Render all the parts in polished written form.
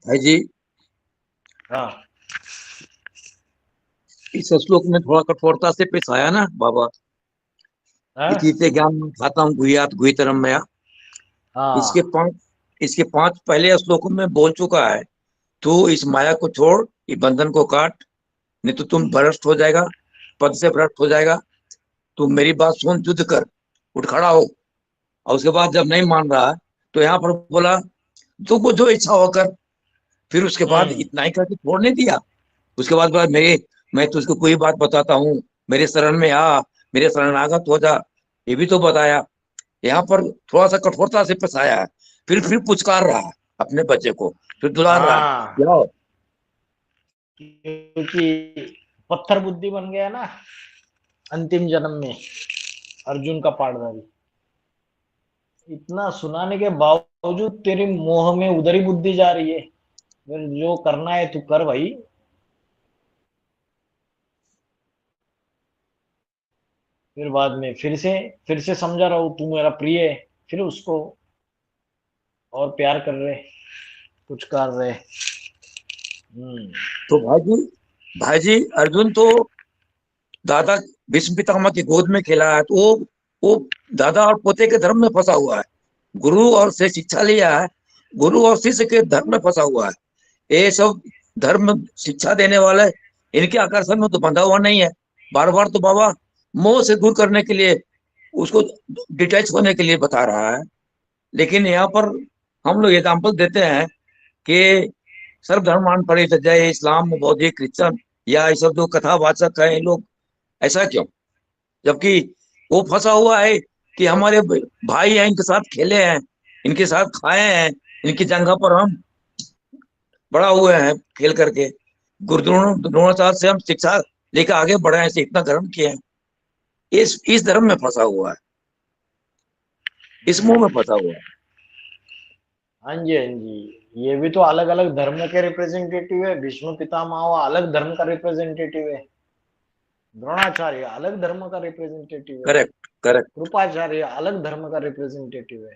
भाई जी, हाँ इस श्लोक में थोड़ा कठोरता से पेश आया ना बाबा। हाँ इति ज्ञान खाता हूँ गुह्यात गुह्यतरम मया। इसके हाँ पांच इसके पांच पहले श्लोकों में बोल चुका है। तू इस माया को छोड़, इस बंधन को काट, नहीं तो तुम भ्रष्ट हो जाएगा, पद से भ्रष्ट हो जाएगा। तू मेरी बात सुन, युद्ध कर, उठ खड़ा हो। और उसके बाद जब नहीं मान रहा है तो यहाँ पर बोला तुमको जो इच्छा हो कर। फिर उसके बाद हम्म इतना ही करके छोड़ नहीं दिया। उसके बाद बोला मेरे मैं तुझको कोई बात बताता हूँ, मेरे शरण में आ, मेरे शरणागत हो जा। ये भी तो बताया। यहाँ पर थोड़ा सा कठोरता से फंसाया है। फिर पुचकार रहा है अपने बच्चे को, फिर दुलार रहा है। हाँ, जाओ। क्योंकि पत्थर बुद्धि बन गया ना अंतिम जन्म में अर्जुन का पार्टनर। इतना सुनाने के बावजूद तेरी मोह में उधर ही बुद्धि जा रही है। फिर जो करना है तू कर भाई। फिर बाद में फिर से समझा रहा हूं तू मेरा प्रिय है। फिर उसको और प्यार कर रहे, कुछ कर रहे। हम्म तो भाई जी अर्जुन तो दादा भीष्म पितामह की गोद में खेला है, तो वो दादा और पोते के धर्म में फंसा हुआ है। गुरु और से शिक्षा लिया है, गुरु और शिष्य के धर्म में फंसा हुआ है। ये सब धर्म शिक्षा देने वाले इनके आकर्षण में तो बंधा हुआ नहीं है। बार बार तो बाबा मोह से दूर करने के लिए, उसको डिटैच होने के लिए बता रहा है। लेकिन यहाँ पर हम लोग एग्जाम्पल देते हैं कि सर्वधर्मान परित्यज्य, इस्लाम बौद्ध क्रिश्चियन या ये सब जो कथावाचक है, इन लोग ऐसा क्यों? जबकि वो फंसा हुआ है कि हमारे भाई हैं, इनके साथ खेले हैं, इनके साथ खाए हैं, इनकी जगह पर हम बड़ा हुए हैं खेल करके। गुरु द्रोणाचार्य से हम शिक्षा लेकर आगे बढ़े हैं, से इतना धर्म किए हैं। इस धर्म में फंसा हुआ है, इस मुंह में फंसा हुआ है। हाँ जी हाँ जी, ये भी तो अलग अलग धर्म के रिप्रेजेंटेटिव है। भीष्म पितामह अलग धर्म का रिप्रेजेंटेटिव है। द्रोणाचार्य अलग धर्म का रिप्रेजेंटेटिव है। Correct, correct. कृपाचार्य अलग धर्म का रिप्रेजेंटेटिव है।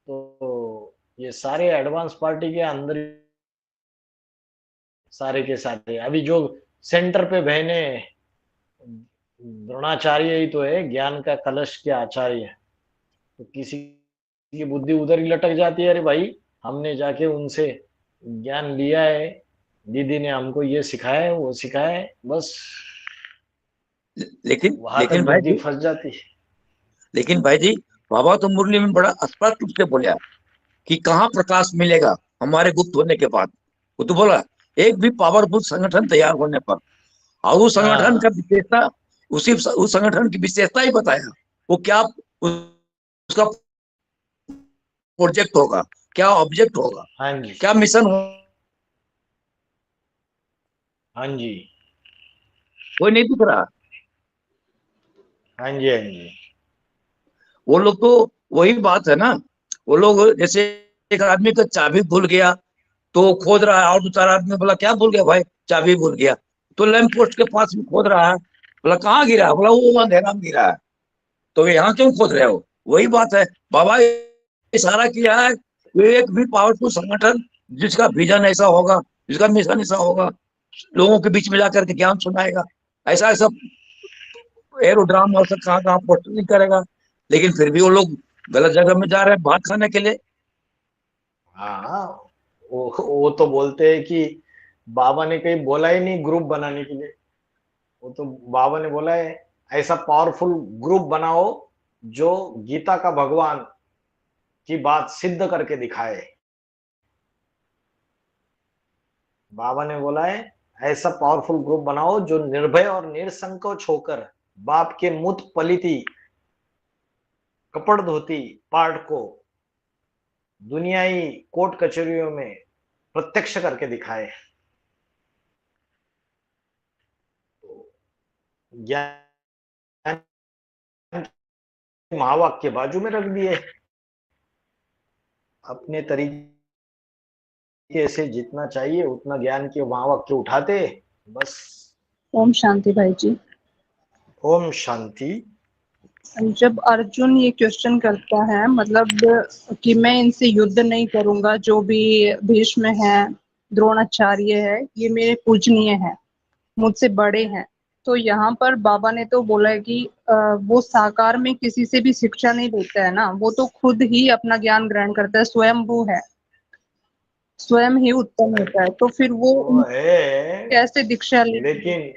तो ये सारे एडवांस पार्टी के अंदर सारे के सारे अभी जो सेंटर पे बहने द्रोणाचार्य ही तो है, ज्ञान का कलश के आचार्य। तो किसी की बुद्धि उधर ही लटक जाती है, अरे भाई हमने जाके उनसे ज्ञान लिया है, दीदी ने हमको ये सिखाया है वो सिखाया है, बस लेकिन वहां लेकिन तक भाई बुद्धि जी फंस जाती है। लेकिन भाई जी बाबा तो मुरली में बड़ा स्पष्ट रूप से बोला कि कहाँ प्रकाश मिलेगा हमारे गुप्त होने के बाद। वो तो बोला एक भी पावरफुल संगठन तैयार होने पर। और उस संगठन का हाँ विशेषता, उस संगठन की विशेषता ही बताया। वो क्या उसका प्रोजेक्ट होगा, क्या ऑब्जेक्ट होगा, हाँ जी क्या मिशन होगा, हाँ जी कोई नहीं दिख रहा। हाँ जी हाँ जी वो लोग तो वही बात है ना। वो लोग जैसे एक आदमी का चाबी भूल गया तो खोद रहा है, और दो चार आदमी बोला क्या भूल गया भाई? चाबी भूल गया। तो लैंप पोस्ट के पास में खोद रहा है, बोला कहाँ गिरा? बोला वो अंधेरा में गिरा है। तो यहाँ क्यों खोद रहे हो? वही बात है। बाबा इशारा किया है कि एक भी पावरफुल संगठन जिसका विजन ऐसा होगा, जिसका मिशन ऐसा होगा, लोगों के बीच में जाकर के ज्ञान सुनाएगा, ऐसा ऐसा एरोड्राम और सब कहाँ कहाँ पोस्टरिंग करेगा। लेकिन फिर भी वो लोग गलत जगह में जा रहे हैं भात खाने के लिए। हाँ। वो तो बोलते हैं कि बाबा ने कहीं बोला ही नहीं ग्रुप बनाने के लिए। वो तो बाबा ने बोला है ऐसा पावरफुल ग्रुप बनाओ जो गीता का भगवान की बात सिद्ध करके दिखाए। बाबा ने बोला है ऐसा पावरफुल ग्रुप बनाओ जो निर्भय और निसंकोच होकर बाप के मुत पलिती कपड़ धोती पाठ को दुनियाई कोर्ट कचहरियों में प्रत्यक्ष करके दिखाए। ज्ञान महावाक्य बाजू में रख दिए, अपने तरीके से जितना चाहिए उतना ज्ञान के महावाक्य उठाते, बस। ओम शांति भाई जी। ओम शांति। जब अर्जुन ये क्वेश्चन करता है, मतलब कि मैं इनसे युद्ध नहीं करूंगा, जो भी भीष्म है, द्रोणाचार्य है, ये मेरे पूजनीय है, मुझसे बड़े हैं। तो यहाँ पर बाबा ने तो बोला है कि वो साकार में किसी से भी शिक्षा नहीं लेता है ना, वो तो खुद ही अपना ज्ञान ग्रहण करता है, स्वयंभू है, स्वयं ही उत्पन्न होता है। तो फिर वो वो है, कैसे दीक्षा ले? लेकिन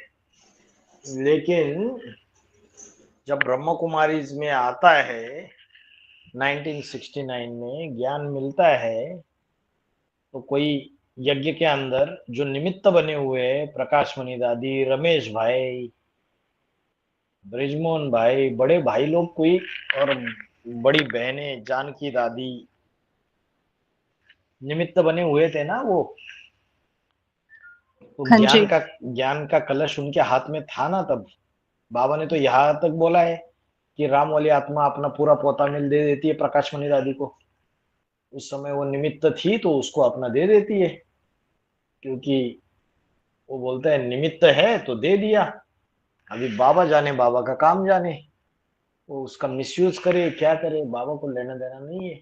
लेकिन जब ब्रह्म कुमारी में आता है 1969 में ज्ञान मिलता है, तो कोई यज्ञ के अंदर जो निमित्त बने हुए हैं, प्रकाश मणि दादी, रमेश भाई, ब्रिजमोहन भाई, बड़े भाई लोग कोई, और बड़ी बहनें जानकी दादी, निमित्त बने हुए थे ना वो। तो हाँ जी। ज्ञान का कलश उनके हाथ में था ना तब। बाबा ने तो यहाँ तक बोला है कि राम वाली आत्मा अपना पूरा पोता मिल दे देती है प्रकाश मणि दादी को। उस समय वो निमित्त थी तो उसको अपना दे देती है, क्योंकि वो बोलता है निमित्त है तो दे दिया। अभी बाबा जाने, बाबा का काम जाने, वो उसका मिसयूज करे क्या करे, बाबा को लेना देना नहीं है।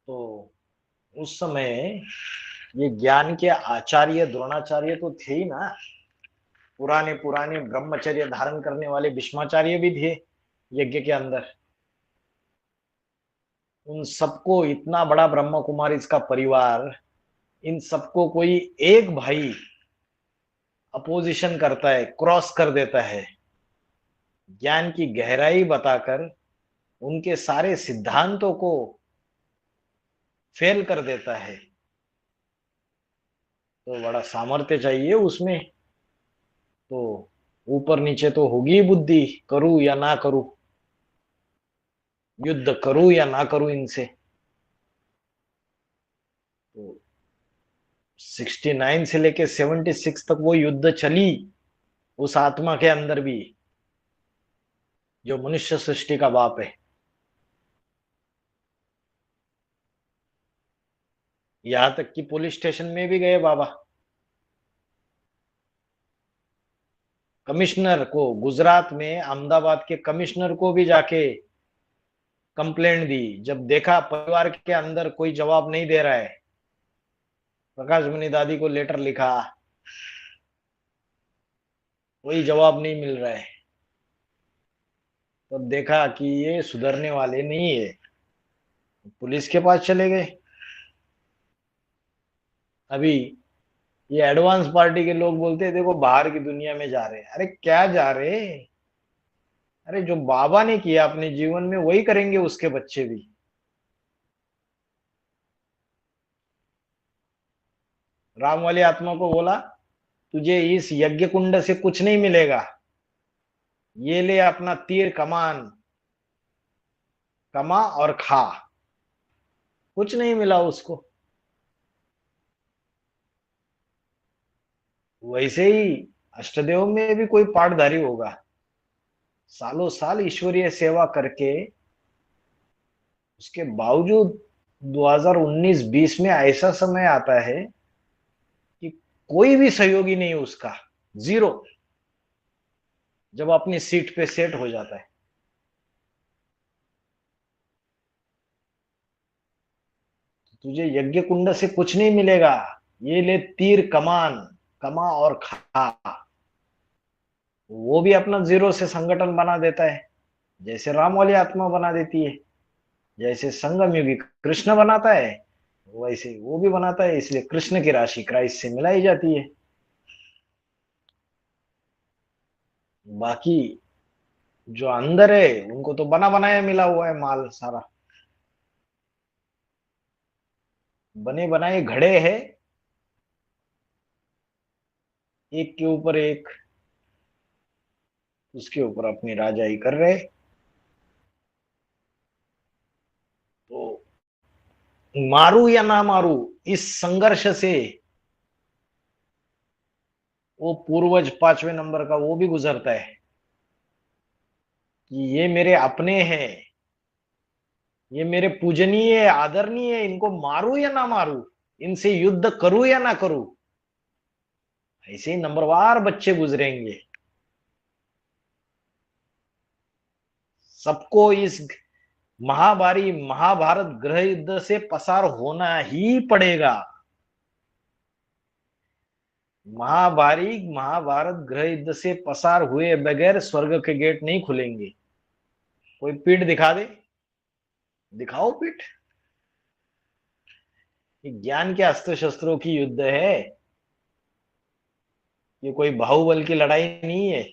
तो उस समय ये ज्ञान के आचार्य द्रोणाचार्य तो थे ही ना, पुराने पुराने ब्रह्मचर्य धारण करने वाले भीष्माचार्य भी थे यज्ञ के अंदर। उन सबको, इतना बड़ा ब्रह्म कुमारी इसका परिवार, इन सबको कोई एक भाई अपोजिशन करता है, क्रॉस कर देता है, ज्ञान की गहराई बताकर उनके सारे सिद्धांतों को फेल कर देता है। तो बड़ा सामर्थ्य चाहिए उसमें। तो ऊपर नीचे तो होगी बुद्धि, करूं या ना करूं, युद्ध करूं या ना करूं इनसे। तो 69 से लेके 76 तक वो युद्ध चली उस आत्मा के अंदर भी, जो मनुष्य सृष्टि का बाप है। यहां तक कि पुलिस स्टेशन में भी गए बाबा, कमिश्नर को, गुजरात में अहमदाबाद के कमिश्नर को भी जाके कंप्लेंट दी। जब देखा परिवार के अंदर कोई जवाब नहीं दे रहा है, प्रकाश मणि दादी को लेटर लिखा, कोई जवाब नहीं मिल रहा है, तब देखा कि ये सुधरने वाले नहीं है, पुलिस के पास चले गए। अभी ये एडवांस पार्टी के लोग बोलते हैं देखो बाहर की दुनिया में जा रहे हैं। अरे क्या जा रहे हैं? अरे जो बाबा ने किया अपने जीवन में वही करेंगे उसके बच्चे भी। राम वाली आत्मा को बोला तुझे इस यज्ञ कुंड से कुछ नहीं मिलेगा, ये ले अपना तीर कमान, कमा और खा। कुछ नहीं मिला उसको। वैसे ही अष्टदेव में भी कोई पाठधारी होगा, सालों साल ईश्वरीय सेवा करके उसके बावजूद 2019-20 में ऐसा समय आता है कि कोई भी सहयोगी नहीं उसका, जीरो, जब अपनी सीट पे सेट हो जाता है। तुझे यज्ञ कुंड से कुछ नहीं मिलेगा, ये ले तीर कमान, कमा और खा। वो भी अपना जीरो से संगठन बना देता है, जैसे राम वाली आत्मा बना देती है, जैसे संगम युगी कृष्ण बनाता है वैसे वो भी बनाता है। इसलिए कृष्ण की राशि क्राइस्ट से मिलाई जाती है। बाकी जो अंदर है उनको तो बना बनाया मिला हुआ है माल सारा, बने बनाए घड़े हैं, एक के ऊपर एक, उसके ऊपर अपनी राजाई कर रहे। तो मारू या ना मारू, इस संघर्ष से वो पूर्वज 5वें नंबर का वो भी गुजरता है कि ये मेरे अपने हैं, ये मेरे पूजनीय आदरणीय है, इनको मारू या ना मारू, इनसे युद्ध करूं या ना करूं। ऐसे ही नंबरवार बच्चे गुजरेंगे। सबको इस महाभारी महाभारत गृह युद्ध से पसार होना ही पड़ेगा। महाभारत गृह युद्ध से पसार हुए बगैर स्वर्ग के गेट नहीं खुलेंगे। कोई पीठ दिखा दे, दिखाओ पीठ। ये ज्ञान के अस्त्र शस्त्रों की युद्ध है, ये कोई बाहुबल की लड़ाई नहीं है।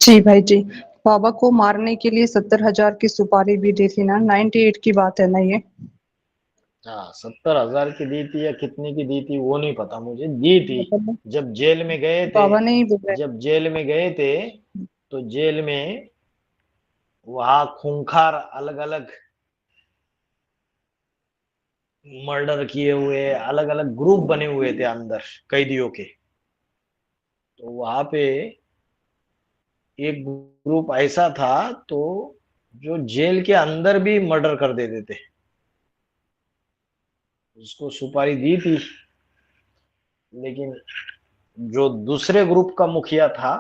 जी भाई जी, बाबा को मारने के लिए 70,000 की सुपारी भी दी थी ना, 98 की बात है ना ये। हाँ, 70,000 की दी थी या कितने की दी थी वो नहीं पता मुझे, दी थी। मतलब जब जेल में गए थे, बाबा ने ही बोला। जब जेल में गए थे तो जेल में वहां खूंखार अलग अलग मर्डर किए हुए अलग अलग ग्रुप बने हुए थे अंदर कैदियों के। तो वहां पे एक ग्रुप ऐसा था तो जो जेल के अंदर भी मर्डर कर देते थे। उसको सुपारी दी थी, लेकिन जो दूसरे ग्रुप का मुखिया था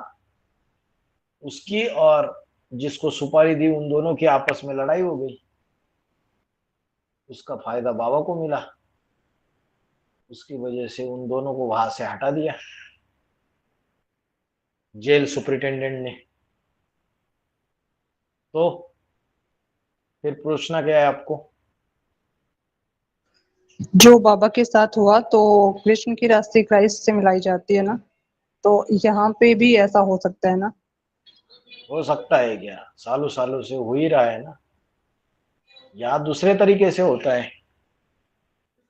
उसकी और जिसको सुपारी दी उन दोनों की आपस में लड़ाई हो गई। उसका फायदा बाबा को मिला, उसकी वजह से उन दोनों को वहां से हटा दिया जेल सुपरिटेंडेंट ने। तो फिर पूछना क्या है आपको? जो बाबा के साथ हुआ तो कृष्ण की राशि क्राइस्ट से मिलाई जाती है ना, तो यहाँ पे भी ऐसा हो सकता है ना। हो सकता है क्या? सालों सालों से हो ही रहा है ना। या दूसरे तरीके से होता है,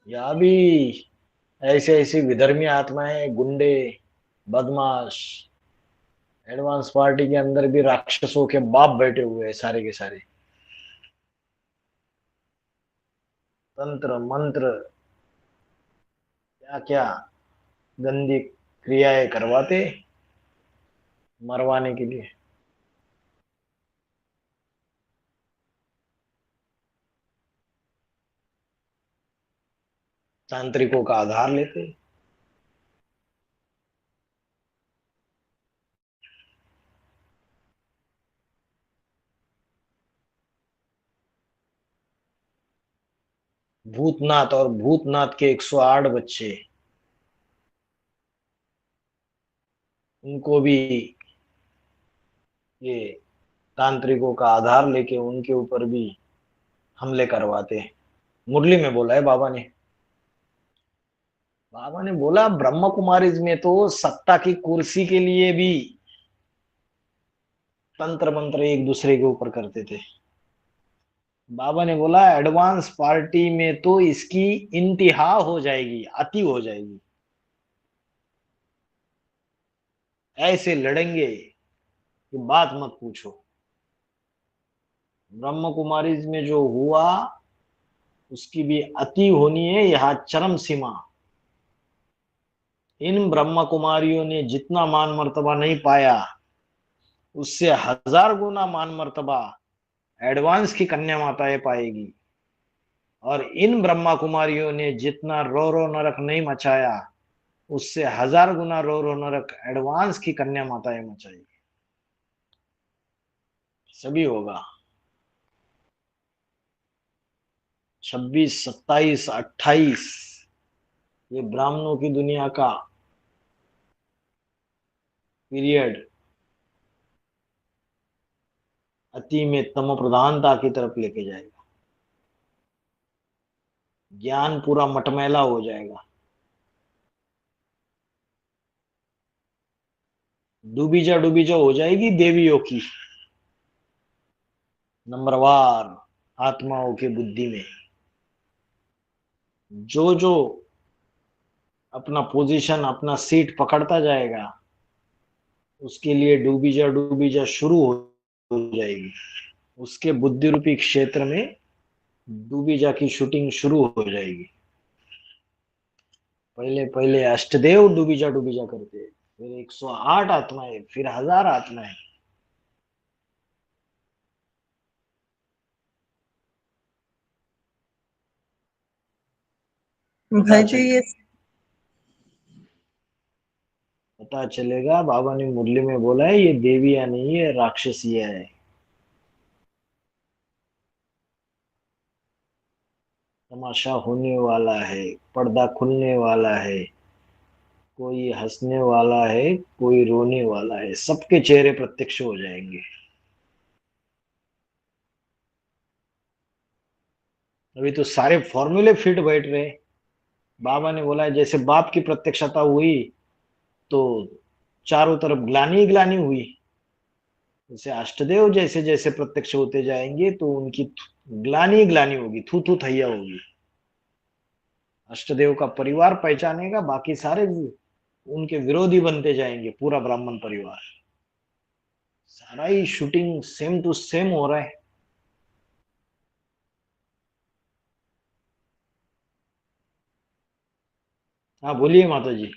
या भी ऐसे ऐसी विधर्मी आत्माएं, गुंडे, बदमाश, एडवांस पार्टी के अंदर भी राक्षसों के बाप बैठे हुए हैं सारे के सारे। तंत्र मंत्र क्या क्या गंदी क्रियाएं करवाते मरवाने के लिए। तांत्रिकों का आधार लेते। भूतनाथ और भूतनाथ के 108 बच्चे, उनको भी ये तांत्रिकों का आधार लेके उनके ऊपर भी हमले करवाते हैं। मुरली में बोला है बाबा ने। बाबा ने बोला ब्रह्म कुमारीज में तो सत्ता की कुर्सी के लिए भी तंत्र मंत्र एक दूसरे के ऊपर करते थे। बाबा ने बोला एडवांस पार्टी में तो इसकी इंतहा हो जाएगी, अति हो जाएगी। ऐसे लड़ेंगे कि बात मत पूछो। ब्रह्म कुमारीज में जो हुआ उसकी भी अति होनी है, यहां चरम सीमा। इन ब्रह्म कुमारियों ने जितना मान मर्तबा नहीं पाया उससे 1000 गुना मान मर्तबा एडवांस की कन्या माताएं पाएगी। और इन ब्रह्मा कुमारियों ने जितना रो रो नरक नहीं मचाया उससे 1000 गुना रो रो नरक एडवांस की कन्या माताएं मचाएगी। सभी होगा। 26, 27, 28 ये ब्राह्मणों की दुनिया का पीरियड अति में तम प्रधानता की तरफ लेके जाएगा। ज्ञान पूरा मटमैला हो जाएगा। डूबीजा हो जाएगी देवियों की नंबरवार आत्माओं की बुद्धि में। जो जो अपना पोजीशन अपना सीट पकड़ता जाएगा उसके लिए डूबीजा शुरू हो जाएगी। उसके बुद्धि रूपी क्षेत्र में डूबीजा की शूटिंग शुरू हो जाएगी। पहले पहले अष्टदेव डूबीजा करते, फिर 108 आत्माएं, फिर 1000 आत्माएं। पता भाई जी चल ये पता चलेगा। बाबा ने मुरली में बोला है ये देवियां नहीं है, राक्षसियां है। तमाशा होने वाला है, पर्दा खुलने वाला है, कोई हंसने वाला है, कोई रोने वाला है, सबके चेहरे प्रत्यक्ष हो जाएंगे। अभी तो सारे फॉर्मूले फिट बैठ रहे हैं। बाबा ने बोला है जैसे बाप की प्रत्यक्षता हुई तो चारों तरफ ग्लानी ही ग्लानी हुई। जैसे अष्टदेव जैसे जैसे प्रत्यक्ष होते जाएंगे तो उनकी ग्लानी ही ग्लानी होगी, थू थू थैया होगी। अष्टदेव का परिवार पहचानेगा, बाकी सारे उनके विरोधी बनते जाएंगे, पूरा ब्राह्मण परिवार। सारा ही शूटिंग सेम टू सेम हो रहा है। हाँ बोलिए माता जी।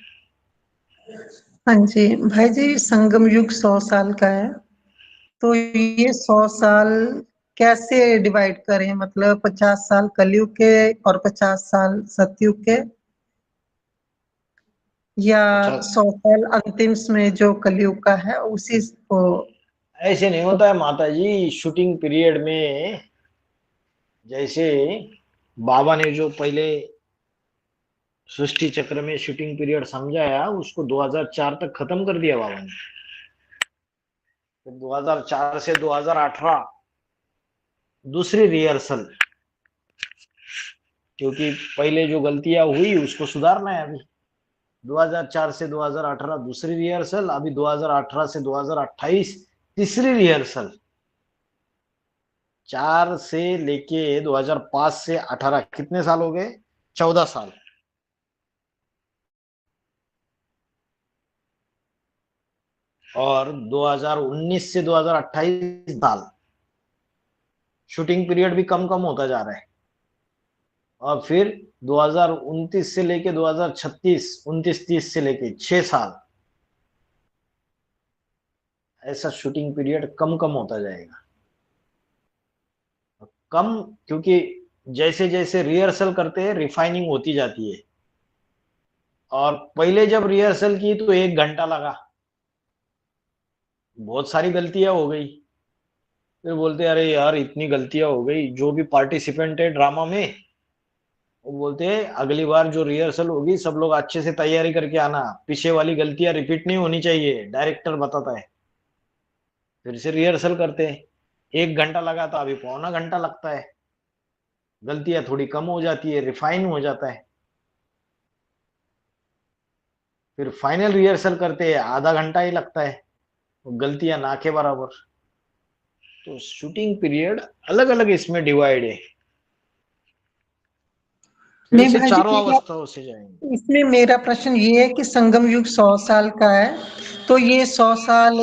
हाँ जी भाई जी, संगम युग 100 साल का है, तो ये 100 साल कैसे डिवाइड करें? मतलब 50 साल कलयुग के और 50 साल सतयुग के, या अच्छा, 100 साल अंतिम में जो कलयुग का है उसी को? ऐसे नहीं होता है माता जी। शूटिंग पीरियड में जैसे बाबा ने जो पहले सृष्टि चक्र में शूटिंग पीरियड समझाया उसको 2004 तक खत्म कर दिया बाबा ने। फिर 2004 से 2018 दूसरी रिहर्सल, क्योंकि पहले जो गलतियां हुई उसको सुधारना है। अभी 2004 से 2018 दूसरी रिहर्सल, अभी 2018 से 2028 तीसरी रिहर्सल। 4 से लेके 2005 से 18 कितने साल हो गए? 14 साल। और 2019 से 2028 साल शूटिंग पीरियड भी कम कम होता जा रहा है। और फिर 2029 से लेके 2036, 29-30 से लेके 6 साल, ऐसा शूटिंग पीरियड कम कम होता जाएगा। कम, क्योंकि जैसे जैसे रिहर्सल करते हैं रिफाइनिंग होती जाती है। और पहले जब रिहर्सल की तो 1 घंटा लगा, बहुत सारी गलतियां हो गई। फिर बोलते अरे यार इतनी गलतियां हो गई। जो भी पार्टिसिपेंट है ड्रामा में वो बोलते हैं अगली बार जो रिहर्सल होगी सब लोग अच्छे से तैयारी करके आना, पीछे वाली गलतियां रिपीट नहीं होनी चाहिए, डायरेक्टर बताता है। फिर से रिहर्सल करते हैं। 1 घंटा लगा था, अभी पौना घंटा लगता है। गलतियां थोड़ी कम हो जाती है, रिफाइन हो जाता है। फिर फाइनल रिहर्सल करते हैं, आधा घंटा ही लगता है, गलतियां ना के बराबर। तो शूटिंग पीरियड अलग अलग इसमें डिवाइड है। फिर नहीं से भाई जी, चारों अवस्थाओं से जाएंगे। इसमें मेरा प्रश्न ये है कि संगम युग 100 साल का है, तो ये 100 साल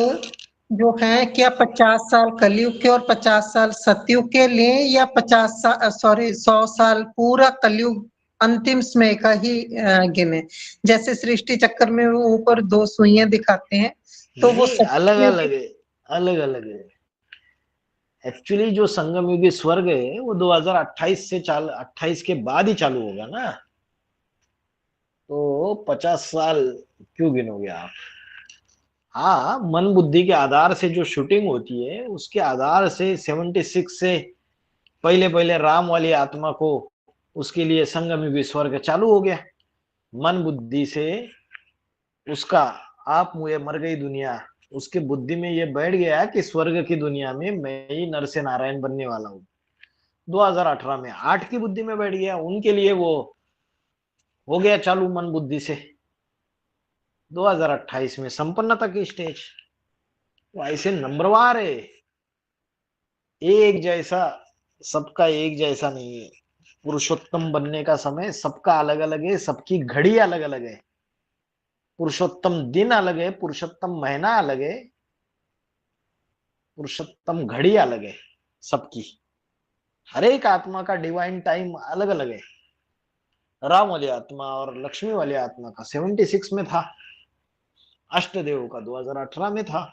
जो है क्या 50 साल कलयुग के और 50 साल सतयुग के लिए, या 50 साल, सॉरी, 100 साल पूरा कलयुग अंतिम समय का ही गिने? जैसे सृष्टि चक्र में वो ऊपर 2 सुइयां दिखाते हैं, तो वो नहीं, अलग सतयुग। अलग है, अलग अलग है। एक्चुअली जो संगम युगी स्वर्ग है वो 2028 से 28 के बाद ही चालू होगा ना। तो 50 साल क्यों गिनोगे आप? हाँ, मन बुद्धि के आधार से जो शूटिंग होती है उसके आधार से 76 से पहले पहले राम वाली आत्मा को, उसके लिए संगम युगी स्वर्ग चालू हो गया। मन बुद्धि से उसका आप मुझे मर गई दुनिया, उसके बुद्धि में ये बैठ गया कि स्वर्ग की दुनिया में मैं ही नर से नारायण बनने वाला हूँ। 2018 में 8 की बुद्धि में बैठ गया, उनके लिए वो हो गया चालू मन बुद्धि से। 2028 में संपन्नता की स्टेज। वो ऐसे नंबरवार है, एक जैसा, सबका एक जैसा नहीं है। पुरुषोत्तम बनने का समय सबका अलग अलग है, सबकी घड़ी अलग अलग है। पुरुषोत्तम दिन अलग है, पुरुषोत्तम महीना अलग है, पुरुषोत्तम घड़ी अलग है सबकी। हर एक आत्मा का डिवाइन टाइम अलग अलग है। राम वाली आत्मा और लक्ष्मी वाली आत्मा का 76 में था, अष्टदेव का 2018 में था,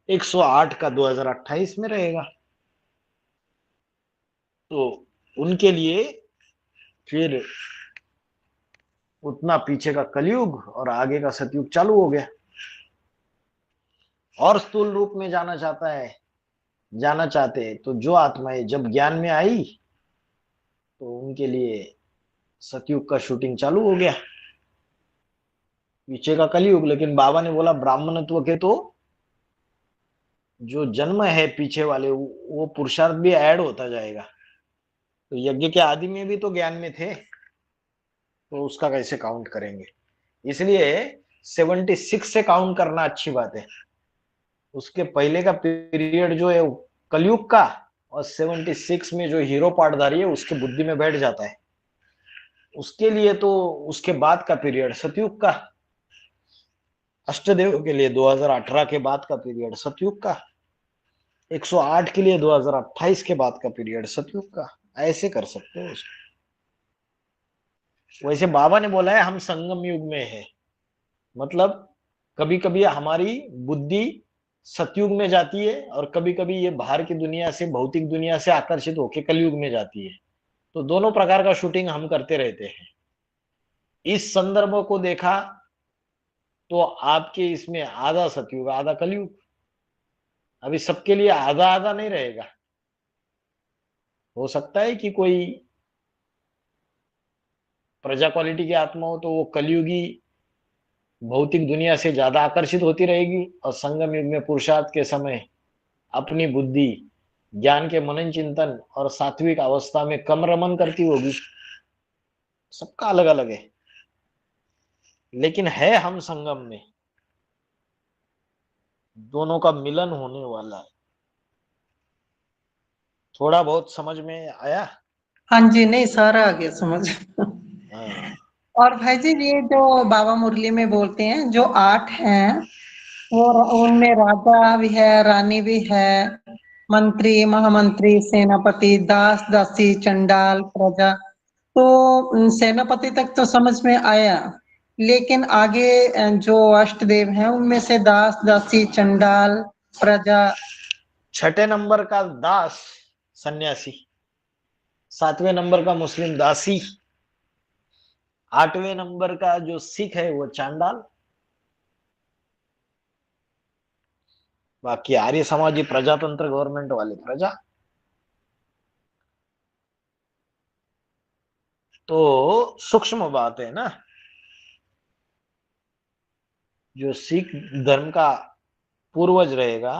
108 का 2028 में रहेगा। तो उनके लिए फिर उतना पीछे का कलयुग और आगे का सतयुग चालू हो गया। और स्थूल रूप में जाना चाहते हैं तो जो आत्माएं जब ज्ञान में आई तो उनके लिए सतयुग का शूटिंग चालू हो गया, पीछे का कलयुग। लेकिन बाबा ने बोला ब्राह्मणत्व के तो जो जन्म है पीछे वाले वो पुरुषार्थ भी ऐड होता जाएगा। तो यज्ञ के आदि में भी तो ज्ञान में थे, तो उसका कैसे काउंट करेंगे? इसलिए 76 से काउंट करना अच्छी बात है। उसके पहले का पीरियड जो है कलयुग का, और 76 में जो हीरो पार्टधारी है उसके बुद्धि में बैठ जाता है। उसके लिए तो उसके बाद का पीरियड सतयुग का, अष्टदेव के लिए 2018 के बाद का पीरियड सतयुग का, 108 के लिए 2028 के बाद का पीरियड सतयुग का। ऐसे कर सकते हो उसको। वैसे बाबा ने बोला है हम संगम युग में है, मतलब कभी कभी हमारी बुद्धि सतयुग में जाती है और कभी कभी ये बाहर की दुनिया से, भौतिक दुनिया से आकर्षित होकर कलयुग में जाती है। तो दोनों प्रकार का शूटिंग हम करते रहते हैं। इस संदर्भ को देखा तो आपके इसमें आधा सतयुग आधा कलयुग। अभी सबके लिए आधा आधा नहीं रहेगा। हो सकता है कि कोई प्रजा क्वालिटी की आत्मा हो तो वो कलयुगी भौतिक दुनिया से ज्यादा आकर्षित होती रहेगी, और संगम युग में पुरुषार्थ के समय अपनी बुद्धि ज्ञान के मनन चिंतन और सात्विक अवस्था में कम रमन करती होगी। सबका अलग अलग है, लेकिन है हम संगम में, दोनों का मिलन होने वाला है। थोड़ा बहुत समझ में आया? हाँ जी, नहीं सारा आ गया समझ। हाँ। और भाई जी ये जो बाबा मुरली में बोलते हैं जो 8 हैं वो उनमें राजा भी है, रानी भी है, मंत्री, महामंत्री, सेनापति, दास, दासी, चंडाल, प्रजा। तो सेनापति तक तो समझ में आया, लेकिन आगे जो अष्टदेव हैं उनमें से दास, दासी, चंडाल, प्रजा। छठे नंबर का दास सन्यासी, 7वें नंबर का मुस्लिम दासी, 8वें नंबर का जो सिख है वो चांडाल, बाकी आर्य समाजी प्रजातंत्र गवर्नमेंट वाले प्रजा। तो सूक्ष्म बात है ना, जो सिख धर्म का पूर्वज रहेगा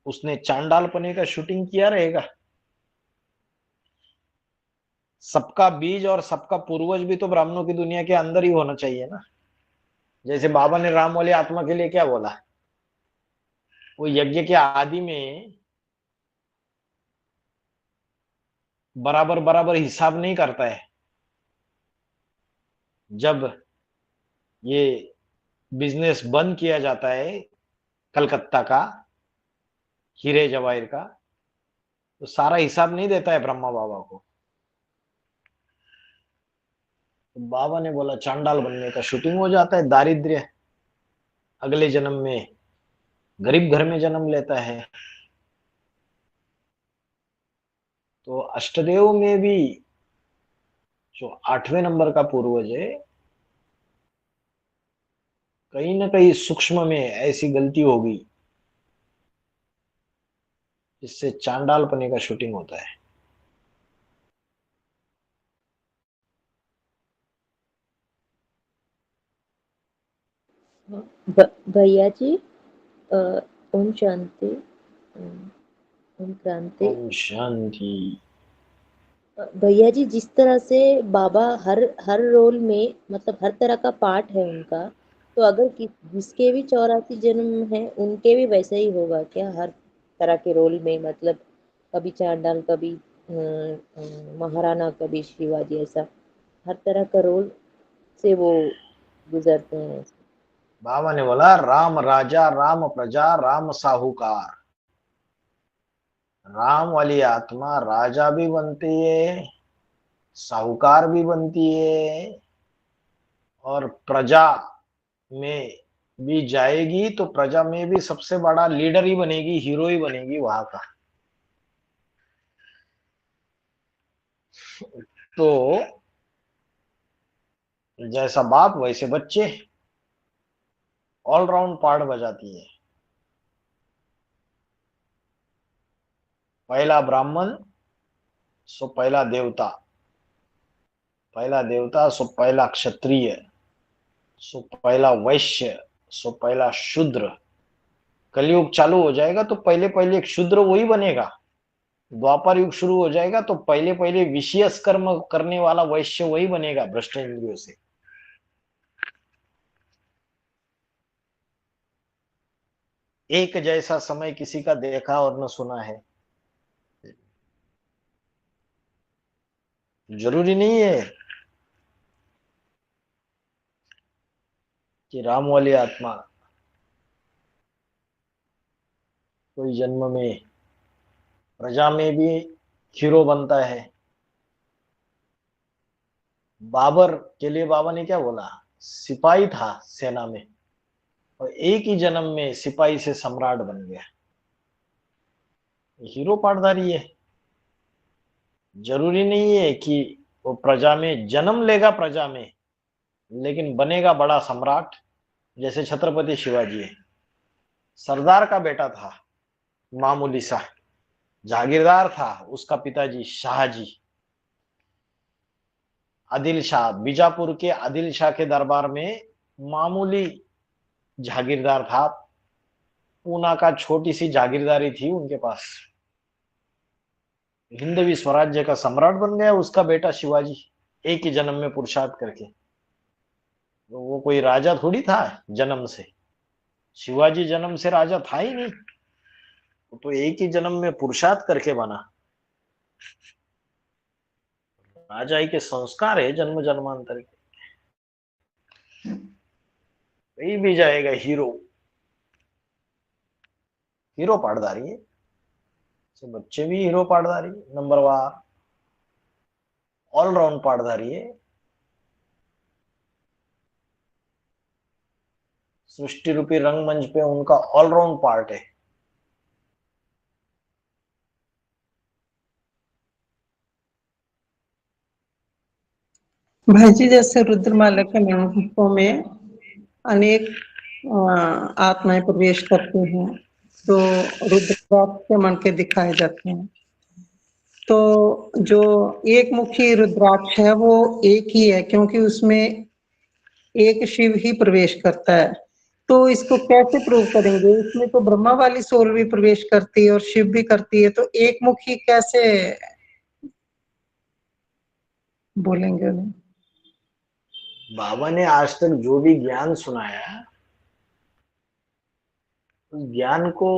उसने चांडालपने का शूटिंग किया रहेगा। सबका बीज और सबका पूर्वज भी तो ब्राह्मणों की दुनिया के अंदर ही होना चाहिए ना। जैसे बाबा ने राम वाली आत्मा के लिए क्या बोला, वो यज्ञ के आदि में बराबर बराबर हिसाब नहीं करता है। जब ये बिजनेस बंद किया जाता है कलकत्ता का हीरे जवाहिर का, तो सारा हिसाब नहीं देता है ब्रह्मा बाबा को। तो बाबा ने बोला चांडाल बनने का शूटिंग हो जाता है, दारिद्र्य अगले जन्म में गरीब घर में जन्म लेता है। तो अष्टदेव में भी जो 8वें नंबर का पूर्वज है, कहीं ना कहीं सूक्ष्म में ऐसी गलती होगी जिससे चांडालपने का शूटिंग होता है। भैया जी, अ, ओम शांति। ओम ओम क्रांति। ओम शांति। भैया जी, जिस तरह से बाबा हर हर रोल में, मतलब हर तरह का पार्ट है उनका, तो अगर जिसके भी 84 जन्म है उनके भी वैसा ही होगा क्या हर तरह के रोल में? मतलब कभी चांडाल, कभी महाराणा, कभी शिवाजी, ऐसा हर तरह का रोल से वो गुजरते हैं। बाबा ने बोला राम राजा, राम प्रजा, राम साहूकार। राम वाली आत्मा राजा भी बनती है, साहूकार भी बनती है, और प्रजा में भी जाएगी तो प्रजा में भी सबसे बड़ा लीडर ही बनेगी, हीरो ही बनेगी वहां का। तो जैसा बाप वैसे बच्चे, ऑलराउंड पार्ट बजाती है। पहला ब्राह्मण सो पहला देवता, पहला देवता सो पहला क्षत्रिय, सो पहला वैश्य, सो पहला शूद्र। कलयुग चालू हो जाएगा तो पहले पहले एक शूद्र वही बनेगा। द्वापर युग शुरू हो जाएगा तो पहले पहले विषयस कर्म करने वाला वैश्य वही बनेगा, भ्रष्ट इंद्रियों से। एक जैसा समय किसी का देखा और न सुना है, जरूरी नहीं है कि राम वाली आत्मा कोई जन्म में प्रजा में भी हीरो बनता है। बाबर के लिए बाबा ने क्या बोला, सिपाही था सेना में और एक ही जन्म में सिपाही से सम्राट बन गया। हीरो पाटधारी है। जरूरी नहीं है कि वो प्रजा में जन्म लेगा, प्रजा में, लेकिन बनेगा बड़ा सम्राट। जैसे छत्रपति शिवाजी है, सरदार का बेटा था, मामूली सा जागीरदार था। उसका पिताजी शाहजी, आदिल शाह, बीजापुर के आदिल शाह के दरबार में मामूली जागीरदार था। पूना का छोटी सी जागीरदारी थी उनके पास। हिंदवी स्वराज्य का सम्राट बन गया उसका बेटा शिवाजी, एक ही जन्म में पुरुषार्थ करके। तो वो कोई राजा थोड़ी था जन्म से, शिवाजी जन्म से राजा था ही नहीं, तो एक ही जन्म में पुरुषार्थ करके बना। राजा के संस्कार है जन्म जन्मांतर के। कहीं भी जाएगा हीरो, हीरो पाटधारी है। तो बच्चे भी हीरो पाटधारी, नंबर वार ऑलराउंड पाटधारी है। सृष्टि रूपी रंगमंच पे उनका ऑलराउंड पार्ट है। भाई जी, जैसे रुद्रमाला के मंत्रों में अनेक आत्माएं प्रवेश करती हैं, तो रुद्राक्ष के मणके दिखाए जाते हैं। तो जो एक मुखी रुद्राक्ष है वो एक ही है, क्योंकि उसमें एक शिव ही प्रवेश करता है। तो इसको कैसे प्रूव करेंगे? इसमें तो ब्रह्मा वाली सोल भी प्रवेश करती है और शिव भी करती है, तो एक मुखी कैसे बोलेंगे उन्हें? बाबा ने आज तक जो भी ज्ञान सुनाया, उस ज्ञान को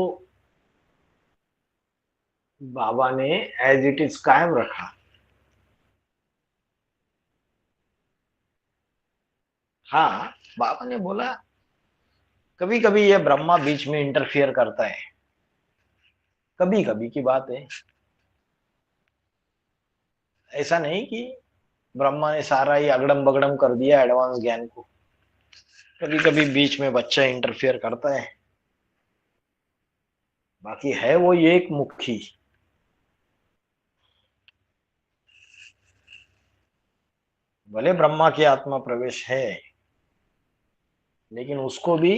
बाबा ने एज इट इज कायम रखा। हाँ, बाबा ने बोला कभी कभी ये ब्रह्मा बीच में इंटरफियर करता है, कभी कभी की बात है। ऐसा नहीं कि ब्रह्मा ने सारा ही अगड़म बगड़म कर दिया एडवांस ज्ञान को। कभी कभी बीच में बच्चा इंटरफियर करता है। बाकी है वो एक मुखी। भले ब्रह्मा की आत्मा प्रवेश है, लेकिन उसको भी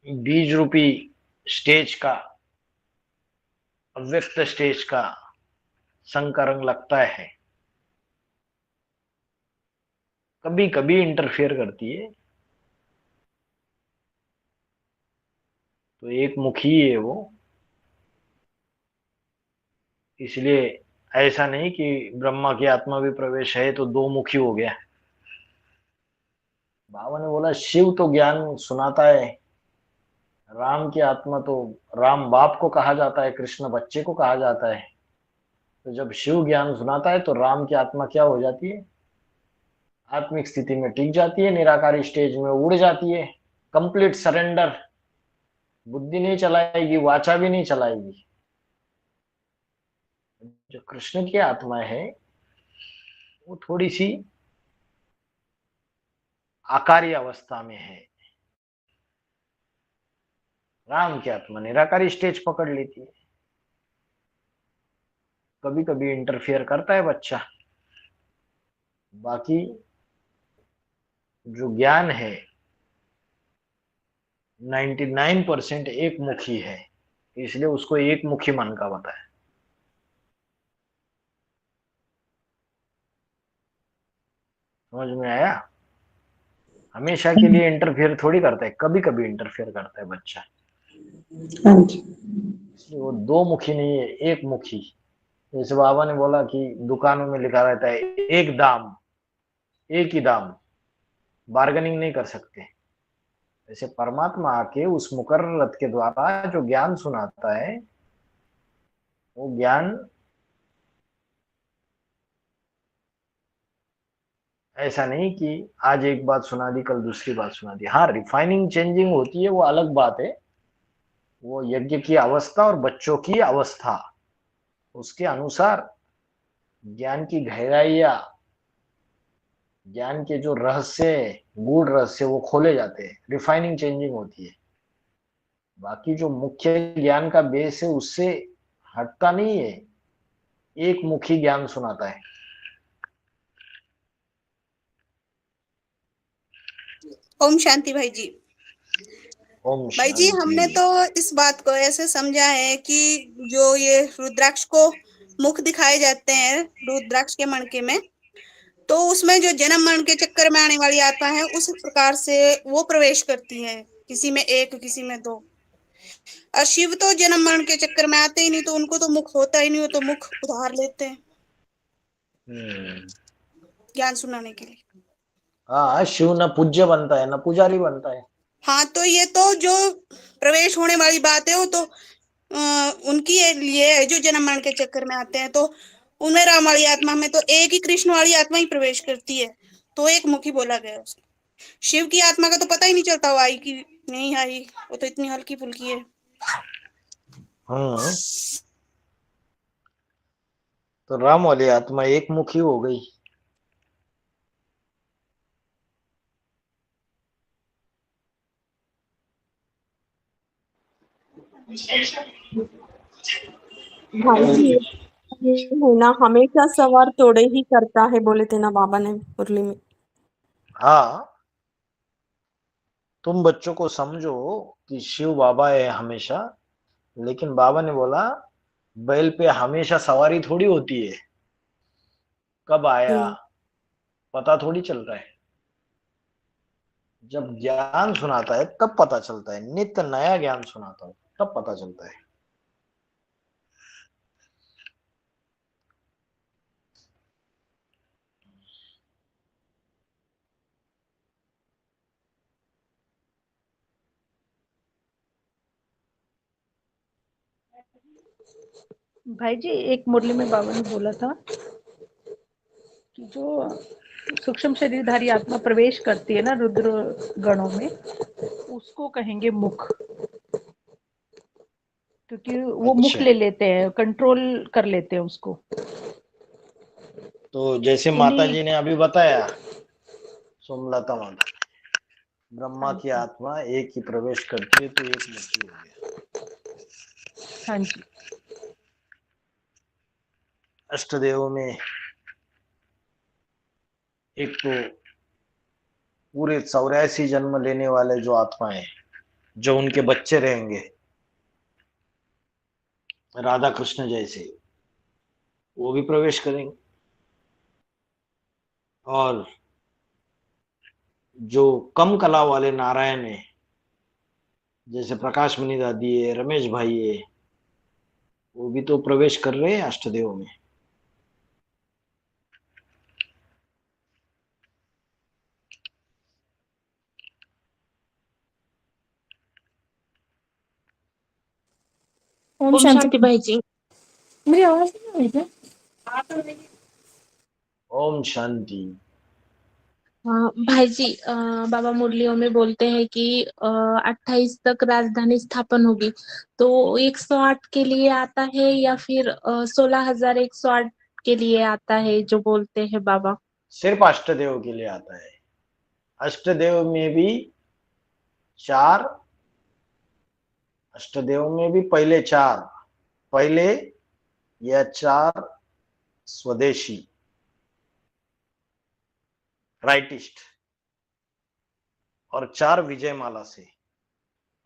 बीज रूपी स्टेज का, अव्यक्त स्टेज का संग रंग लगता है, कभी कभी इंटरफेयर करती है। तो एक मुखी है वो, इसलिए ऐसा नहीं कि ब्रह्मा की आत्मा भी प्रवेश है तो दो मुखी हो गया। बाबा ने बोला शिव तो ज्ञान सुनाता है, राम की आत्मा तो, राम बाप को कहा जाता है, कृष्ण बच्चे को कहा जाता है। तो जब शिव ज्ञान सुनाता है तो राम की आत्मा क्या हो जाती है? आत्मिक स्थिति में टिक जाती है, निराकारी स्टेज में उड़ जाती है, कंप्लीट सरेंडर। बुद्धि नहीं चलाएगी, वाचा भी नहीं चलाएगी। जो कृष्ण की आत्मा है वो थोड़ी सी आकारी अवस्था में है। राम की आत्मा निराकारी स्टेज पकड़ लेती है। कभी कभी इंटरफियर करता है बच्चा, बाकी जो ज्ञान है 99% एक मुखी है, इसलिए उसको एक मुखी मन का बताया। समझ में आया? हमेशा के लिए इंटरफेयर थोड़ी करता है, कभी कभी इंटरफेयर करता है बच्चा, हाँ जी। इसलिए वो दो मुखी नहीं है, एक मुखी। जैसे बाबा ने बोला कि दुकानों में लिखा रहता है एक दाम, एक ही दाम, बार्गेनिंग नहीं कर सकते। जैसे परमात्मा आके उस मुकर्रर रथ के द्वारा जो ज्ञान सुनाता है, वो ज्ञान ऐसा नहीं कि आज एक बात सुना दी कल दूसरी बात सुना दी। हाँ, रिफाइनिंग चेंजिंग होती है, वो अलग बात है। वो यज्ञ की अवस्था और बच्चों की अवस्था, उसके अनुसार ज्ञान की गहराइयां, ज्ञान के जो रहस्य, गूढ़ रहस्य, वो खोले जाते हैं, रिफाइनिंग चेंजिंग होती है। बाकी जो मुख्य ज्ञान का बेस है उससे हटता नहीं है, एक मुखी ज्ञान सुनाता है। ओम शांति भाई जी। ओम भाई जी, शांति। हमने तो इस बात को ऐसे समझा है कि जो ये रुद्राक्ष को मुख दिखाए जाते हैं रुद्राक्ष के मणके में, तो उसमें जो जन्म मरण के चक्कर में आने वाली आत्मा है उस प्रकार से वो प्रवेश करती है, किसी में एक किसी में दो। और शिव तो जन्म मरण के चक्कर में आते ही नहीं, तो उनको तो मुख होता ही नहीं, वो तो मुख उधार लेते हैं ज्ञान सुनाने के लिए। हाँ, शिव न पूज्य बनता है न पुजारी बनता है। हाँ, तो ये तो जो प्रवेश होने वाली बात है वो तो उनकी लिए है जो जन्म मरण के चक्कर में आते हैं। तो उनमें राम वाली आत्मा में तो एक ही कृष्ण वाली आत्मा ही प्रवेश करती है, तो एक मुखी बोला गया उसको। शिव की आत्मा का तो पता ही नहीं चलता वो आई कि नहीं आई, वो तो इतनी हल्की फुल्की है। हाँ, तो राम वाली आत्मा एक मुखी हो गई। भाई जी, ये है ना, हमेशा सवार तोड़े ही करता है, बोले थे ना बाबा ने मुरली में। हाँ, तुम बच्चों को समझो कि शिव बाबा है हमेशा, लेकिन बाबा ने बोला बैल पे हमेशा सवारी थोड़ी होती है, कब आया पता थोड़ी चल रहा है। जब ज्ञान सुनाता है तब पता चलता है, नित्य नया ज्ञान सुनाता है तब पता चलता है। भाई जी, एक मुरली में बाबा ने बोला था कि जो सूक्ष्म शरीरधारी आत्मा प्रवेश करती है ना रुद्र गणों में, उसको कहेंगे मुख, क्योंकि वो मुख अच्छा, ले लेते हैं, कंट्रोल कर लेते हैं उसको। तो जैसे माता इन्हीं जी ने अभी बताया, सोमलता माता, ब्रह्मा हाँ की जी, आत्मा एक ही प्रवेश करती है तो एक मुक्ति हो गया। हाँ जी, अष्टदेव में एक तो पूरे 84 जन्म लेने वाले जो आत्माएं, जो उनके बच्चे रहेंगे राधा कृष्ण जैसे, वो भी प्रवेश करेंगे। और जो कम कला वाले नारायण है, जैसे प्रकाश मणि दादी है, रमेश भाई है, वो भी तो प्रवेश कर रहे हैं अष्टदेव में। ओम शांति भाई जी। मेरी आवाज नहीं आ रही क्या? ओम शांति। हाँ भाई जी, बाबा मुरलियों में बोलते हैं कि 28 तक राजधानी स्थापन होगी, तो 108 के लिए आता है या फिर 16,108 के लिए आता है जो बोलते हैं बाबा? सिर्फ अष्टदेव के लिए आता है। अष्टदेव में भी चार, अष्टदेव में भी पहले चार, पहले या चार स्वदेशी, राइटिस्ट, और 4 विजय माला से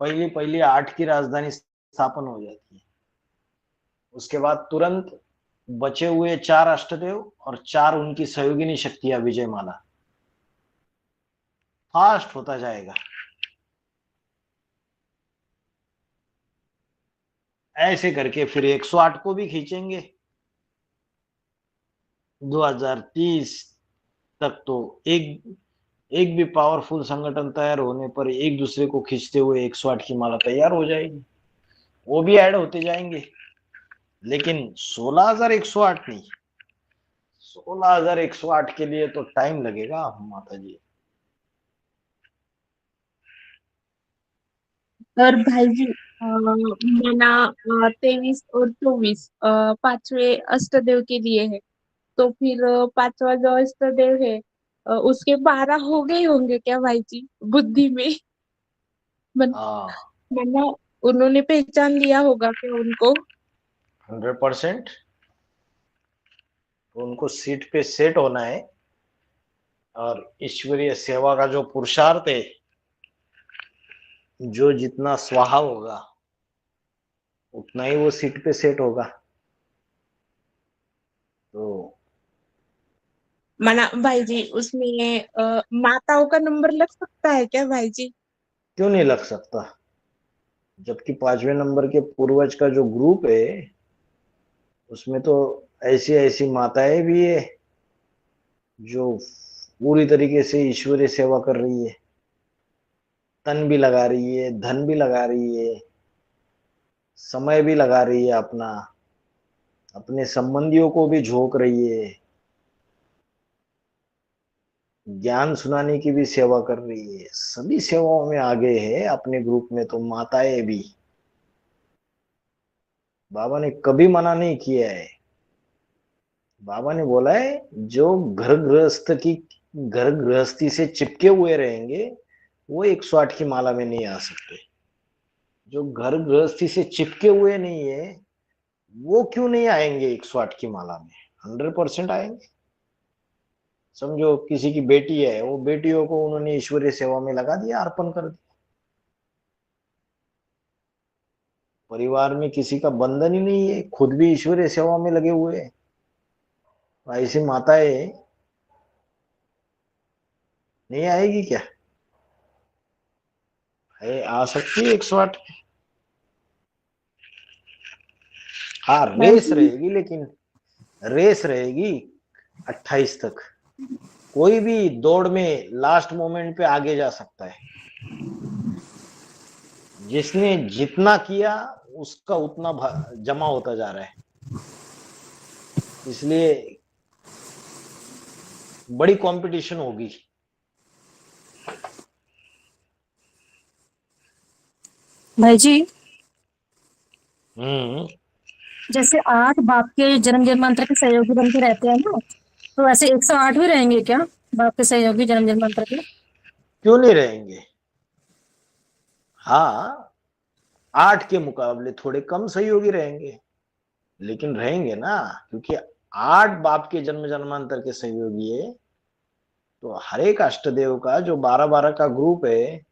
पहली पहली 8 की राजधानी स्थापन हो जाती है। उसके बाद तुरंत बचे हुए 4 अष्टदेव और 4 उनकी सहयोगिनी शक्तियां विजय माला, फास्ट होता जाएगा। ऐसे करके फिर 108 को भी खींचेंगे। 2030 तक तो एक भी पावरफुल संगठन तैयार होने पर एक दूसरे को खींचते हुए 108 की माला तैयार हो जाएगी। वो भी ऐड होते जाएंगे, लेकिन 16,108 नहीं, 16,108 के लिए तो टाइम लगेगा माता जी। और भाई जी मना 23 और 24 पांचवे अष्टदेव के लिए है, तो फिर पांचवा जो अष्टदेव है उसके 12 हो गए होंगे क्या भाई जी बुद्धि में? मन, हाँ, मना उन्होंने पहचान लिया होगा क्या उनको? 100%। तो उनको सीट पे सेट होना है, और ईश्वरीय सेवा का जो पुरुषार्थ है, जो जितना स्वाहा होगा उतना ही वो सीट पे सेट होगा। तो मना भाई जी उसमें माताओं का नंबर लग सकता है क्या भाई जी? क्यों नहीं लग सकता, जबकि 5वें नंबर के पूर्वज का जो ग्रुप है उसमें तो ऐसी ऐसी माताएं भी है जो पूरी तरीके से ईश्वरीय सेवा कर रही है, तन भी लगा रही है, धन भी लगा रही है, समय भी लगा रही है, अपने संबंधियों को भी झोंक रही है, ज्ञान सुनाने की भी सेवा कर रही है, सभी सेवाओं में आगे है अपने ग्रुप में। तो माताएं भी, बाबा ने कभी मना नहीं किया है। बाबा ने बोला है जो घर गृहस्थी से चिपके हुए रहेंगे वो 108 की माला में नहीं आ सकते। जो घर गृहस्थी से चिपके हुए नहीं है वो क्यों नहीं आएंगे 108 की माला में? 100% आएंगे। समझो किसी की बेटी है, वो बेटियों को उन्होंने ईश्वरीय सेवा में लगा दिया, अर्पण कर दिया। परिवार में किसी का बंधन ही नहीं है, खुद भी ईश्वरीय सेवा में लगे हुए हैं, तो ऐसी माताएं नहीं आएगी क्या? आ सकती है 108। हाँ, रेस रहेगी, लेकिन रेस रहेगी 28 तक। कोई भी दौड़ में लास्ट मोमेंट पे आगे जा सकता है। जिसने जितना किया उसका उतना जमा होता जा रहा है, इसलिए बड़ी कंपटीशन होगी। भाई जी जैसे 8 बाप के जन्म जन्मांतर के सहयोगी बन के रहते हैं ना, तो ऐसे 108 भी रहेंगे क्या बाप के सहयोगी जन्म जन्मांतर के? क्यों नहीं रहेंगे? हाँ, 8 के मुकाबले थोड़े कम सहयोगी रहेंगे, लेकिन रहेंगे ना, क्योंकि 8 बाप के जन्म जन्मांतर के सहयोगी है। तो हर एक अष्टदेव का जो 12-12 का ग्रुप है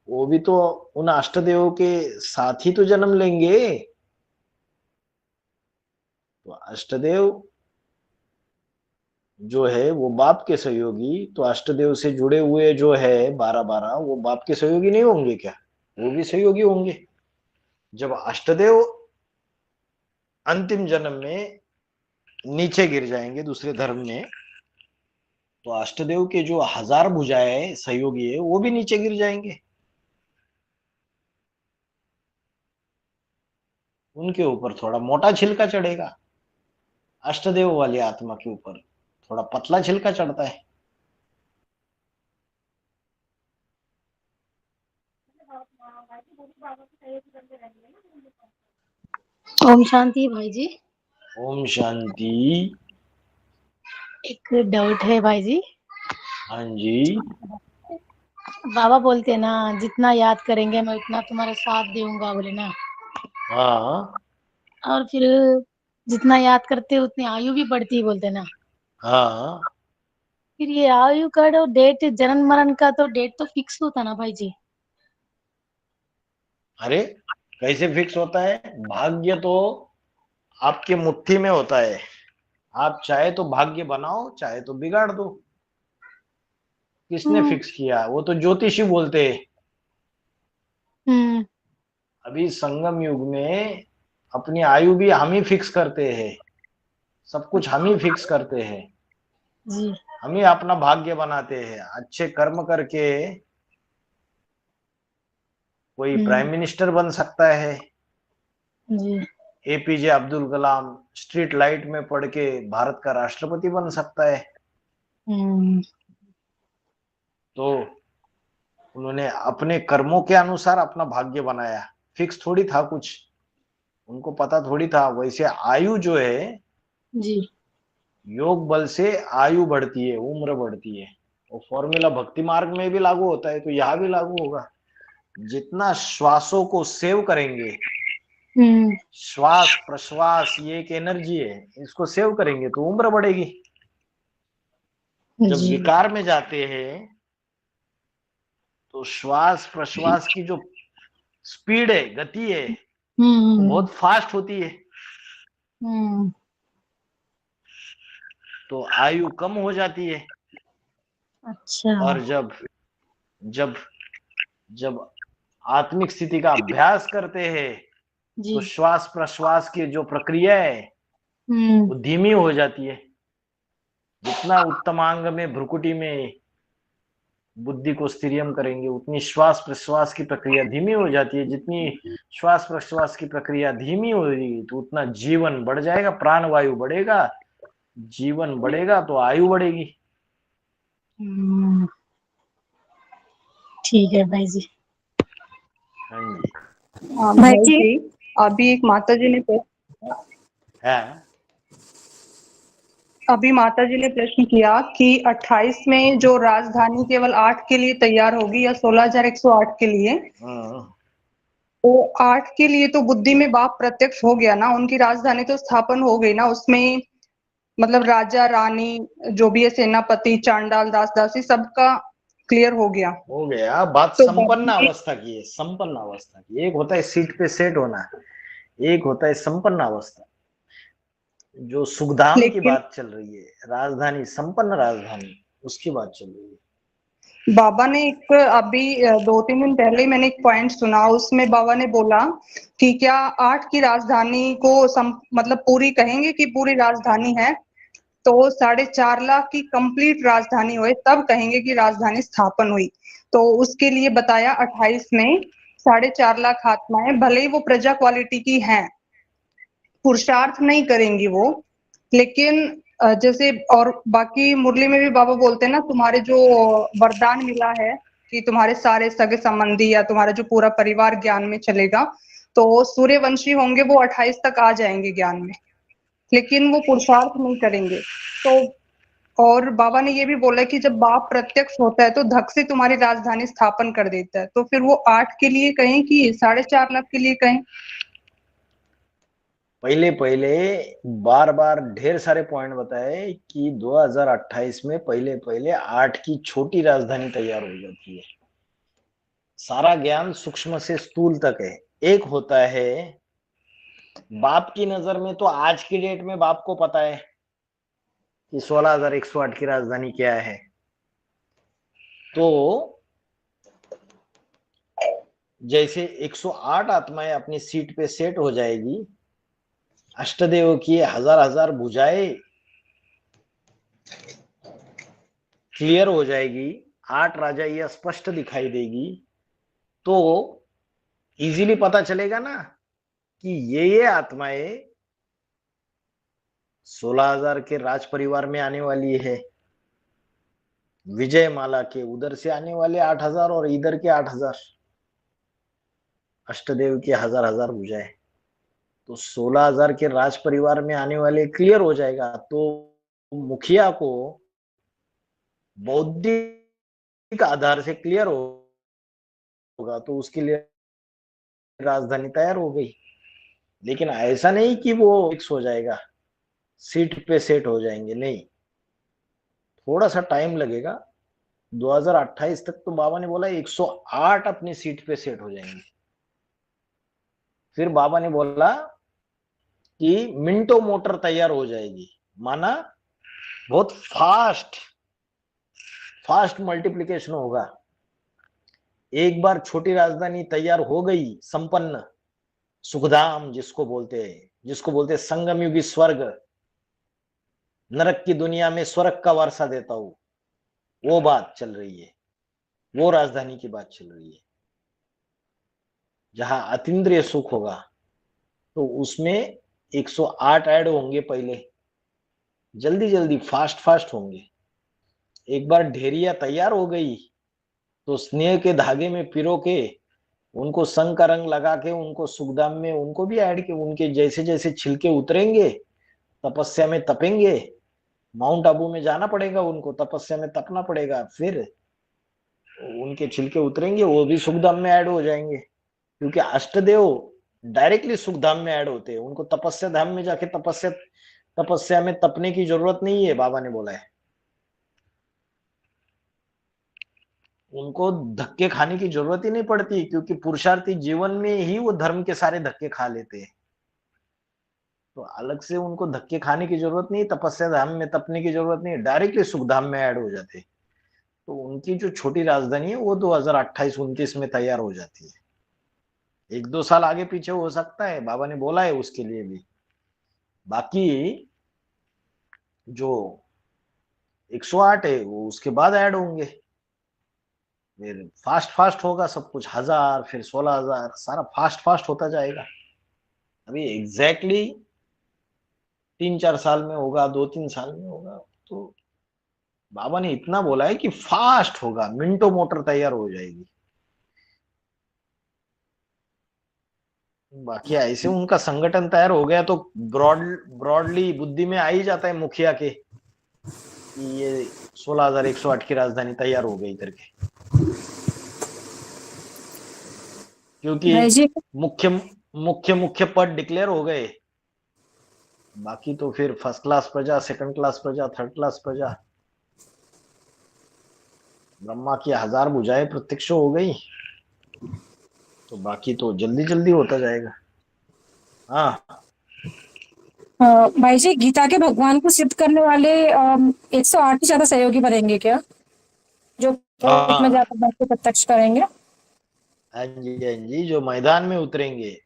वो भी तो उन अष्टदेवों के साथ ही तो जन्म लेंगे। तो अष्टदेव जो है वो बाप के सहयोगी, तो अष्टदेव से जुड़े हुए जो है 12-12 वो बाप के सहयोगी नहीं होंगे क्या? वो भी सहयोगी होंगे। जब अष्टदेव अंतिम जन्म में नीचे गिर जाएंगे दूसरे धर्म में, तो अष्टदेव के जो 1000 भुजाएं सहयोगी है वो भी नीचे गिर जाएंगे। उनके ऊपर थोड़ा मोटा छिलका चढ़ेगा, अष्टदेव वाली आत्मा के ऊपर थोड़ा पतला छिलका चढ़ता है। ओम शांति भाई जी। ओम शांति। एक डाउट है भाई जी। हाँ जी। बाबा बोलते हैं ना जितना याद करेंगे मैं उतना तुम्हारा साथ दूंगा बोले ना, हाँ और फिर जितना याद करते उतनी आयु भी बढ़ती बोलते ना। हाँ, फिर ये आयु का जो डेट जन्म मरण का तो डेट तो फिक्स होता ना भाई जी। अरे कैसे फिक्स होता है? भाग्य तो आपके मुट्ठी में होता है। आप चाहे तो भाग्य बनाओ, चाहे तो बिगाड़ दो। किसने फिक्स किया? वो तो ज्योतिषी बोलते हैं। हम्म। अभी संगम युग में अपनी आयु भी हम ही फिक्स करते हैं, सब कुछ हम ही फिक्स करते हैं। जी। हम ही अपना भाग्य बनाते हैं। अच्छे कर्म करके कोई प्राइम मिनिस्टर बन सकता है। जी। APJ Abdul Kalam street light में पड़ के भारत का राष्ट्रपति बन सकता है। हम्म। तो उन्होंने अपने कर्मों के अनुसार अपना भाग्य बनाया, फिक्स थोड़ी था कुछ, उनको पता थोड़ी था। वैसे आयु जो है, जी। योग बल से आयु बढ़ती है, उम्र बढ़ती है। वो फॉर्मूला भक्ति मार्ग में भी लागू होता है, तो यहाँ भी लागू होगा। जितना श्वासों को सेव करेंगे, श्वास प्रश्वास ये एक एनर्जी है, इसको सेव करेंगे तो उम्र बढ़ेगी। जब जी। विकार में जाते हैं तो श्वास प्रश्वास की जो स्पीड है, गति है, वो बहुत फास्ट होती है, तो आयु कम हो जाती है। अच्छा। और जब जब जब आत्मिक स्थिति का अभ्यास करते हैं जी। तो श्वास प्रश्वास की जो प्रक्रिया है वो धीमी हो जाती है। जितना उत्तमांग में भ्रुकुटी में बुद्धि को स्थिरियम करेंगे, उतनी श्वास प्रश्वास की प्रक्रिया धीमी हो जाती है। जितनी श्वास प्रश्वास की प्रक्रिया धीमी होगी तो उतना जीवन बढ़ जाएगा, प्राणवायु बढ़ेगा, जीवन बढ़ेगा तो आयु बढ़ेगी। ठीक है भाई जी। हाँ जी। हाँ भाई जी, अभी एक माता जी ने है। अभी माता जी ने प्रश्न किया कि 28 में जो राजधानी केवल 8 के लिए तैयार होगी या 16,108 के लिए। तो 8 के लिए तो बुद्धि में बाप प्रत्यक्ष हो गया ना, उनकी राजधानी तो स्थापन हो गई ना, उसमें मतलब राजा रानी जो भी है, सेनापति चांडाल दास दासी सबका क्लियर हो गया। हो गया। बात तो संपन्न अवस्था की है, संपन्न अवस्था की। एक होता है सीट पे सेट होना, एक होता है संपन्न अवस्था। जो सुखधाम की लेकिन बात चल रही है, राजधानी, संपन्न राजधानी, उसकी बात चल रही है। बाबा ने एक अभी 2-3 दिन पहले मैंने एक पॉइंट सुना, उसमें बाबा ने बोला कि क्या 8 की राजधानी को मतलब पूरी कहेंगे कि पूरी राजधानी है, तो 4.5 लाख की कंप्लीट राजधानी हुई तब कहेंगे कि राजधानी स्थापन हुई। तो उसके लिए बताया 28 में 4.5 लाख आत्माएं, भले ही वो प्रजा क्वालिटी की हैं, पुरुषार्थ नहीं करेंगी वो, लेकिन जैसे और बाकी मुरली में भी बाबा बोलते हैं ना, तुम्हारे जो वरदान मिला है कि तुम्हारे सारे सगे संबंधी या तुम्हारा जो पूरा परिवार ज्ञान में चलेगा, तो सूर्यवंशी होंगे वो 28 तक आ जाएंगे ज्ञान में, लेकिन वो पुरुषार्थ नहीं करेंगे। तो और बाबा ने ये भी बोला कि जब बाप प्रत्यक्ष होता है तो धक से तुम्हारी राजधानी स्थापन कर देता है, तो फिर वो 8 के लिए कहें कि 4.5 लाख के लिए कहें? पहले पहले बार बार ढेर सारे पॉइंट बताए कि 2028 में पहले पहले 8 की छोटी राजधानी तैयार हो जाती है। सारा ज्ञान सूक्ष्म से स्थूल तक है। एक होता है बाप की नजर में, तो आज की डेट में बाप को पता है कि 16,108 की राजधानी क्या है। तो जैसे 108 आत्माएं अपनी सीट पे सेट हो जाएगी, अष्टदेव की हजार हजार भुजाएं क्लियर हो जाएगी, 8 राजा ये स्पष्ट दिखाई देगी, तो इजीली पता चलेगा ना कि ये आत्माएं 16,000 के राज परिवार में आने वाली है। विजय माला के उधर से आने वाले 8,000 और इधर के 8,000, अष्टदेव के हजार हजार भुजाएं, तो 16,000 के राज परिवार में आने वाले क्लियर हो जाएगा। तो मुखिया को बौद्धिक आधार से क्लियर होगा, तो उसके लिए राजधानी तैयार हो गई। लेकिन ऐसा नहीं कि वो फिक्स हो जाएगा, सीट पे सेट हो जाएंगे, नहीं। थोड़ा सा टाइम लगेगा। 2028 तक तो बाबा ने बोला 108 अपनी सीट पे सेट हो जाएंगे। फिर बाबा ने बोला कि मिंटो मोटर तैयार हो जाएगी, माना बहुत फास्ट मल्टीप्लिकेशन होगा। एक बार छोटी राजधानी तैयार हो गई, संपन्न, सुखधाम जिसको बोलते हैं, संगम युगी स्वर्ग, नरक की दुनिया में स्वर्ग का वारसा देता हूं, वो बात चल रही है, वो राजधानी की बात चल रही है, जहां अतीन्द्रिय सुख होगा। तो उसमें 108 ऐड होंगे, पहले जल्दी जल्दी फास्ट होंगे। एक बार ढेरिया तैयार हो गई तो स्नेह के धागे में पिरो के उनको संग का रंग लगा के उनको सुखधाम में उनको भी ऐड के, उनके जैसे जैसे छिलके उतरेंगे तपस्या में तपेंगे। माउंट आबू में जाना पड़ेगा उनको, तपस्या में तपना पड़ेगा, फिर उनके छिलके उतरेंगे, वो भी सुखधाम में ऐड हो जाएंगे। क्योंकि अष्टदेव डायरेक्टली सुखधाम में ऐड होते हैं, उनको तपस्या धाम में जाके तपस्या में तपने की जरूरत नहीं है, बाबा ने बोला है। उनको धक्के खाने की जरूरत ही नहीं पड़ती, क्योंकि पुरुषार्थी जीवन में ही वो धर्म के सारे धक्के खा लेते हैं। तो अलग से उनको धक्के खाने की जरूरत नहीं, तपस्या धाम में तपने की जरूरत नहीं, डायरेक्टली सुखधाम में ऐड हो जाते। तो उनकी जो छोटी राजधानी है वो 2028-29 में तैयार हो जाती है। 1-2 साल आगे पीछे हो सकता है, बाबा ने बोला है उसके लिए भी। बाकी जो 108 है वो उसके बाद ऐड होंगे, फिर फास्ट होगा सब कुछ, 1000 फिर 16,000, सारा फास्ट होता जाएगा। अभी एग्जैक्टली 3-4 साल में होगा, 2-3 साल में होगा। तो बाबा ने इतना बोला है कि फास्ट होगा, मिंटो मोटर तैयार हो जाएगी। बाकी ऐसे उनका संगठन तैयार हो गया तो ब्रॉडली बुद्धि में आ ही जाता है मुखिया के कि ये 16,108 की राजधानी तैयार हो गई करके, क्योंकि मुख्य पद डिक्लेयर हो गए। बाकी तो फिर फर्स्ट क्लास प्रजा, सेकंड क्लास प्रजा, थर्ड क्लास प्रजा, ब्रह्मा की 1000 भुजाएं प्रत्यक्ष हो गई। तो बाकी तो जल्दी जल्दी होता जाएगा। हाँ भाई जी, गीता के भगवान को सिद्ध करने वाले 108 से ज्यादा सहयोगी बनेंगे क्या, जो कोर्ट में जाकर बात को प्रत्यक्ष करेंगे? हाँ जी, जो मैदान में उतरेंगे।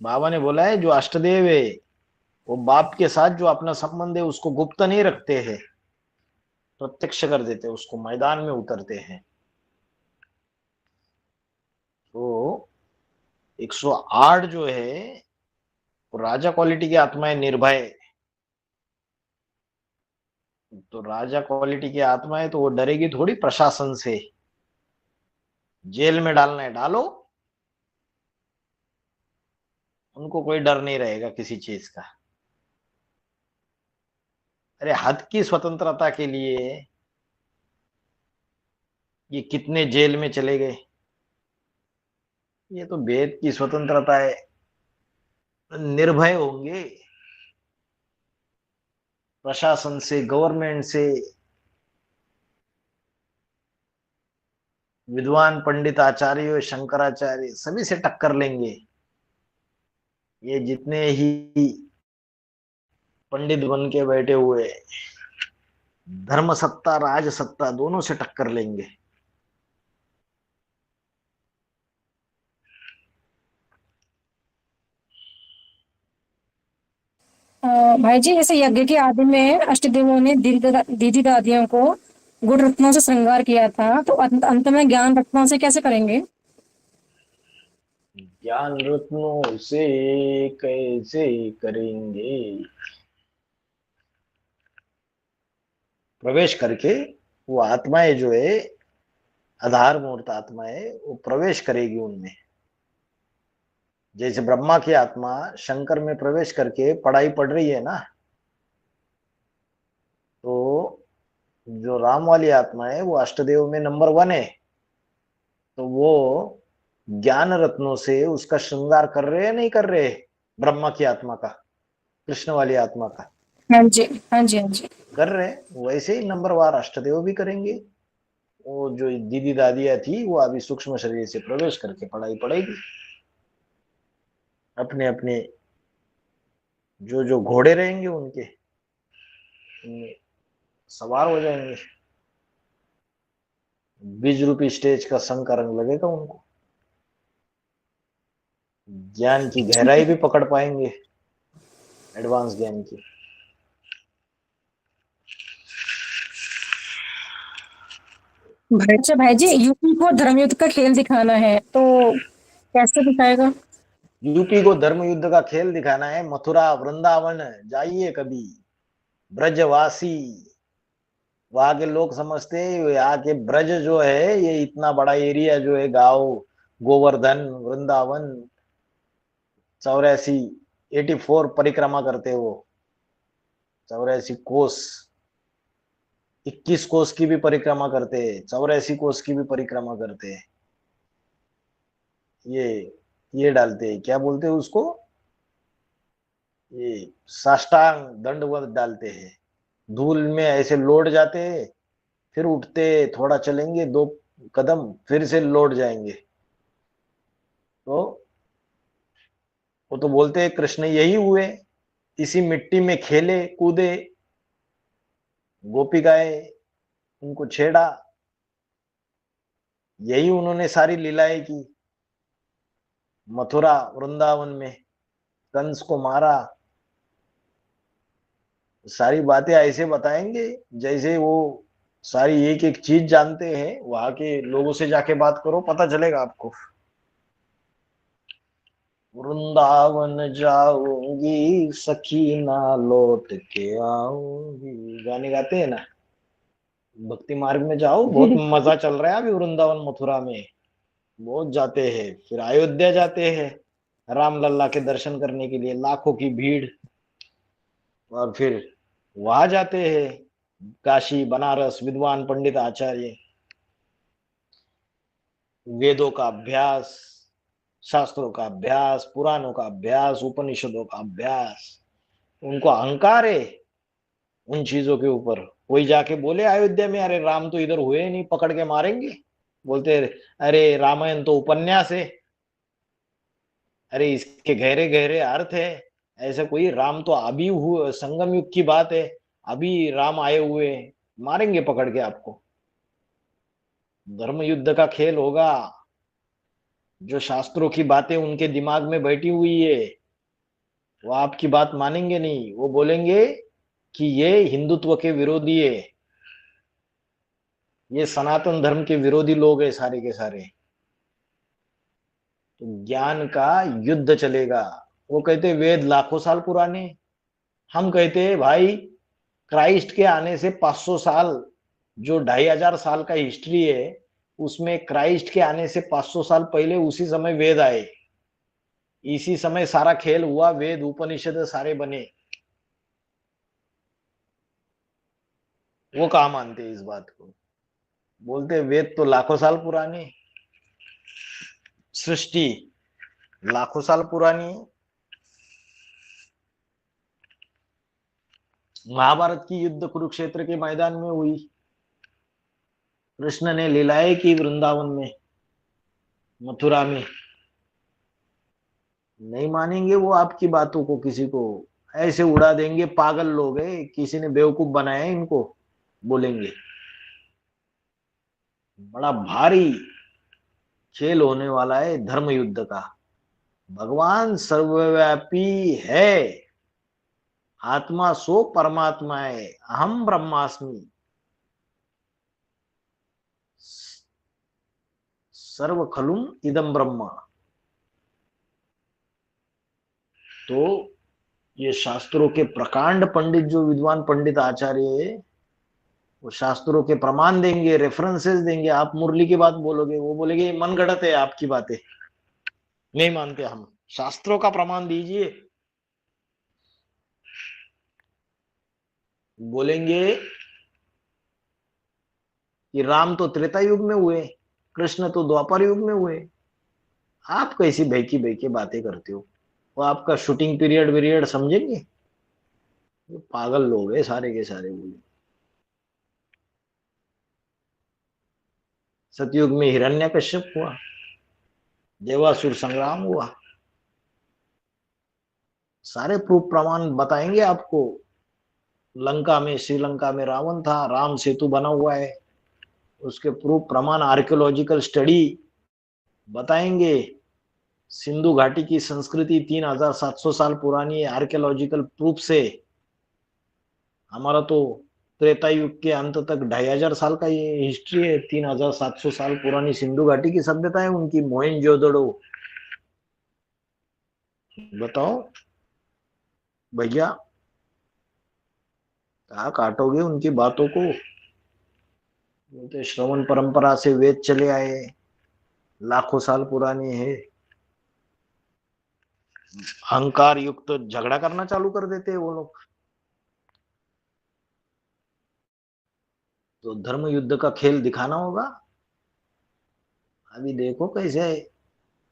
बाबा ने बोला है जो अष्टदेव है वो बाप के साथ जो अपना संबंध है उसको गुप्त नहीं रखते हैं, प्रत्यक्ष कर देते, उसको मैदान में उतरते हैं। तो 108 जो है वो राजा क्वालिटी की आत्मा है, निर्भय। तो राजा क्वालिटी की आत्मा है तो वो डरेगी थोड़ी प्रशासन से। जेल में डालना है डालो, उनको कोई डर नहीं रहेगा किसी चीज का। अरे हद की स्वतंत्रता के लिए ये कितने जेल में चले गए, ये तो भेद की स्वतंत्रता है। निर्भय होंगे प्रशासन से, गवर्नमेंट से, विद्वान पंडित आचार्य शंकराचार्य सभी से टक्कर लेंगे। ये जितने ही पंडित बन के बैठे हुए, धर्म सत्ता राज सत्ता दोनों से टक्कर लेंगे। भाई जी, जैसे यज्ञ के आदि में अष्टदेवों ने दीदी दादियों को गुण रत्नों से श्रृंगार किया था, तो अंत में ज्ञान रत्नों से कैसे करेंगे? ज्ञान रत्नों से कैसे करेंगे? प्रवेश करके वो आत्माएं जो है, आधार मूर्त आत्माएं, वो प्रवेश करेगी उनमें। जैसे ब्रह्मा की आत्मा शंकर में प्रवेश करके पढ़ाई पढ़ रही है ना, तो जो राम वाली आत्मा है वो अष्टदेव में नंबर 1 है। तो वो ज्ञान रत्नों से उसका श्रृंगार कर रहे हैं नहीं कर रहे, ब्रह्मा की आत्मा का, कृष्ण वाली आत्मा का। हाँ जी, हाँ जी, हाँ जी। कर रहे हैं, वैसे ही नंबरवार अष्टदेव भी करेंगे। वो जो दीदी दादियां थी वो अभी सूक्ष्म शरीर से प्रवेश करके पढ़ाई पढ़ेगी, अपने अपने जो जो घोड़े रहेंगे उनके उनमें सवार हो जाएंगे। 20 रूपी स्टेज का संग का रंग लगेगा उनको, ज्ञान की गहराई भी पकड़ पाएंगे, एडवांस ज्ञान की। अच्छा भाई जी, यूपी को धर्मयुद्ध का खेल दिखाना है तो कैसे दिखाएगा? यूपी को धर्म युद्ध का खेल दिखाना है, मथुरा वृंदावन जाइए कभी, ब्रजवासी। वहां के लोग समझते हैं यहाँ के ब्रज जो है ये इतना बड़ा एरिया जो है, गांव गोवर्धन वृंदावन 84 84 परिक्रमा करते वो, 84 कोस, 21 कोस की भी परिक्रमा करते हैं, 84 कोस की भी परिक्रमा करते हैं। ये डालते हैं, क्या बोलते हैं उसको, ये साष्टांग दंडवत डालते हैं, धूल में ऐसे लौट जाते हैं, फिर उठते, थोड़ा चलेंगे 2 कदम, फिर से लौट जाएंगे। तो वो तो बोलते हैं कृष्ण यही हुए, इसी मिट्टी में खेले कूदे, गोपिकाएं उनको छेड़ा, यही उन्होंने सारी लीलाएं की मथुरा वृंदावन में, कंस को मारा। सारी बातें ऐसे बताएंगे जैसे वो सारी एक एक चीज जानते हैं। वहां के लोगों से जाके बात करो, पता चलेगा आपको। वृंदावन जाऊंगी सखी ना लौट के आऊंगी, गाने गाते हैं ना। भक्ति मार्ग में जाओ, बहुत मजा चल रहा है अभी वृंदावन मथुरा में, बहुत जाते हैं। फिर अयोध्या जाते हैं राम लल्ला के दर्शन करने के लिए, लाखों की भीड़। और फिर वहां जाते हैं काशी बनारस, विद्वान पंडित आचार्य, वेदों का अभ्यास, शास्त्रों का अभ्यास, पुराणों का अभ्यास, उपनिषदों का अभ्यास। उनको अहंकार है उन चीजों के ऊपर। कोई जाके बोले अयोध्या में अरे राम तो इधर हुए नहीं, पकड़ के मारेंगे। बोलते अरे रामायण तो उपन्यास है, अरे इसके गहरे गहरे अर्थ है। ऐसा कोई, राम तो अभी हुए, संगम युग की बात है, अभी राम आए हुए, मारेंगे पकड़ के आपको। धर्म युद्ध का खेल होगा। जो शास्त्रों की बातें उनके दिमाग में बैठी हुई है वो आपकी बात मानेंगे नहीं, वो बोलेंगे कि ये हिंदुत्व के विरोधी है, ये सनातन धर्म के विरोधी लोग है सारे के सारे। तो ज्ञान का युद्ध चलेगा। वो कहते वेद लाखों साल पुराने, हम कहते हैं भाई क्राइस्ट के आने से 500 साल, जो 2500 साल का हिस्ट्री है उसमें क्राइस्ट के आने से 500 साल पहले उसी समय वेद आए, इसी समय सारा खेल हुआ, वेद उपनिषद सारे बने। वो कहाँ मानते हैं इस बात को, बोलते वेद तो लाखों साल पुराने, सृष्टि लाखों साल पुरानी। महाभारत की युद्ध कुरुक्षेत्र के मैदान में हुई, कृष्ण ने लीलाएं की वृंदावन में, मथुरा में। नहीं मानेंगे वो आपकी बातों को, किसी को ऐसे उड़ा देंगे, पागल लोग हैं, किसी ने बेवकूफ बनाया है इनको, बोलेंगे। बड़ा भारी खेल होने वाला है धर्म युद्ध का। भगवान सर्वव्यापी है, आत्मा सो परमात्मा है, अहम ब्रह्मास्मि, सर्व खलुम इदम ब्रह्म। तो ये शास्त्रों के प्रकांड पंडित, जो विद्वान पंडित आचार्य है, वो शास्त्रों के प्रमाण देंगे, रेफरेंसेस देंगे। आप मुरली की बात बोलोगे, वो बोलेंगे मन गढ़ंत है आपकी बातें, नहीं मानते हम, शास्त्रों का प्रमाण दीजिए। बोलेंगे कि राम तो त्रेता युग में हुए, कृष्ण तो द्वापर युग में हुए। आप कैसी बहकी बहकी बातें करते हो, वो आपका शूटिंग पीरियड समझेंगे? ये पागल लोग है सारे के सारे बोले। सतयुग में हिरण्यकश्यप हुआ, देवासुर संग्राम हुआ, सारे प्रूफ प्रमाण बताएंगे आपको। लंका में, श्रीलंका में रावण था, राम सेतु बना हुआ है, उसके प्रूफ प्रमाण आर्कियोलॉजिकल स्टडी बताएंगे। सिंधु घाटी की संस्कृति 3700 साल पुरानी है आर्कियोलॉजिकल प्रूफ से। हमारा तो त्रेता युग के अंत तक 2500 साल का ये हिस्ट्री है। 3700 साल पुरानी सिंधु घाटी की सभ्यता है उनकी, मोहनजोदड़ो। बताओ भैया, कहाँ काटोगे उनकी बातों को। बोलते श्रवण परंपरा से वेद चले आए, लाखों साल पुरानी है। अहंकार युक्त तो झगड़ा करना चालू कर देते हैं वो लोग। तो धर्म युद्ध का खेल दिखाना होगा। अभी देखो कैसे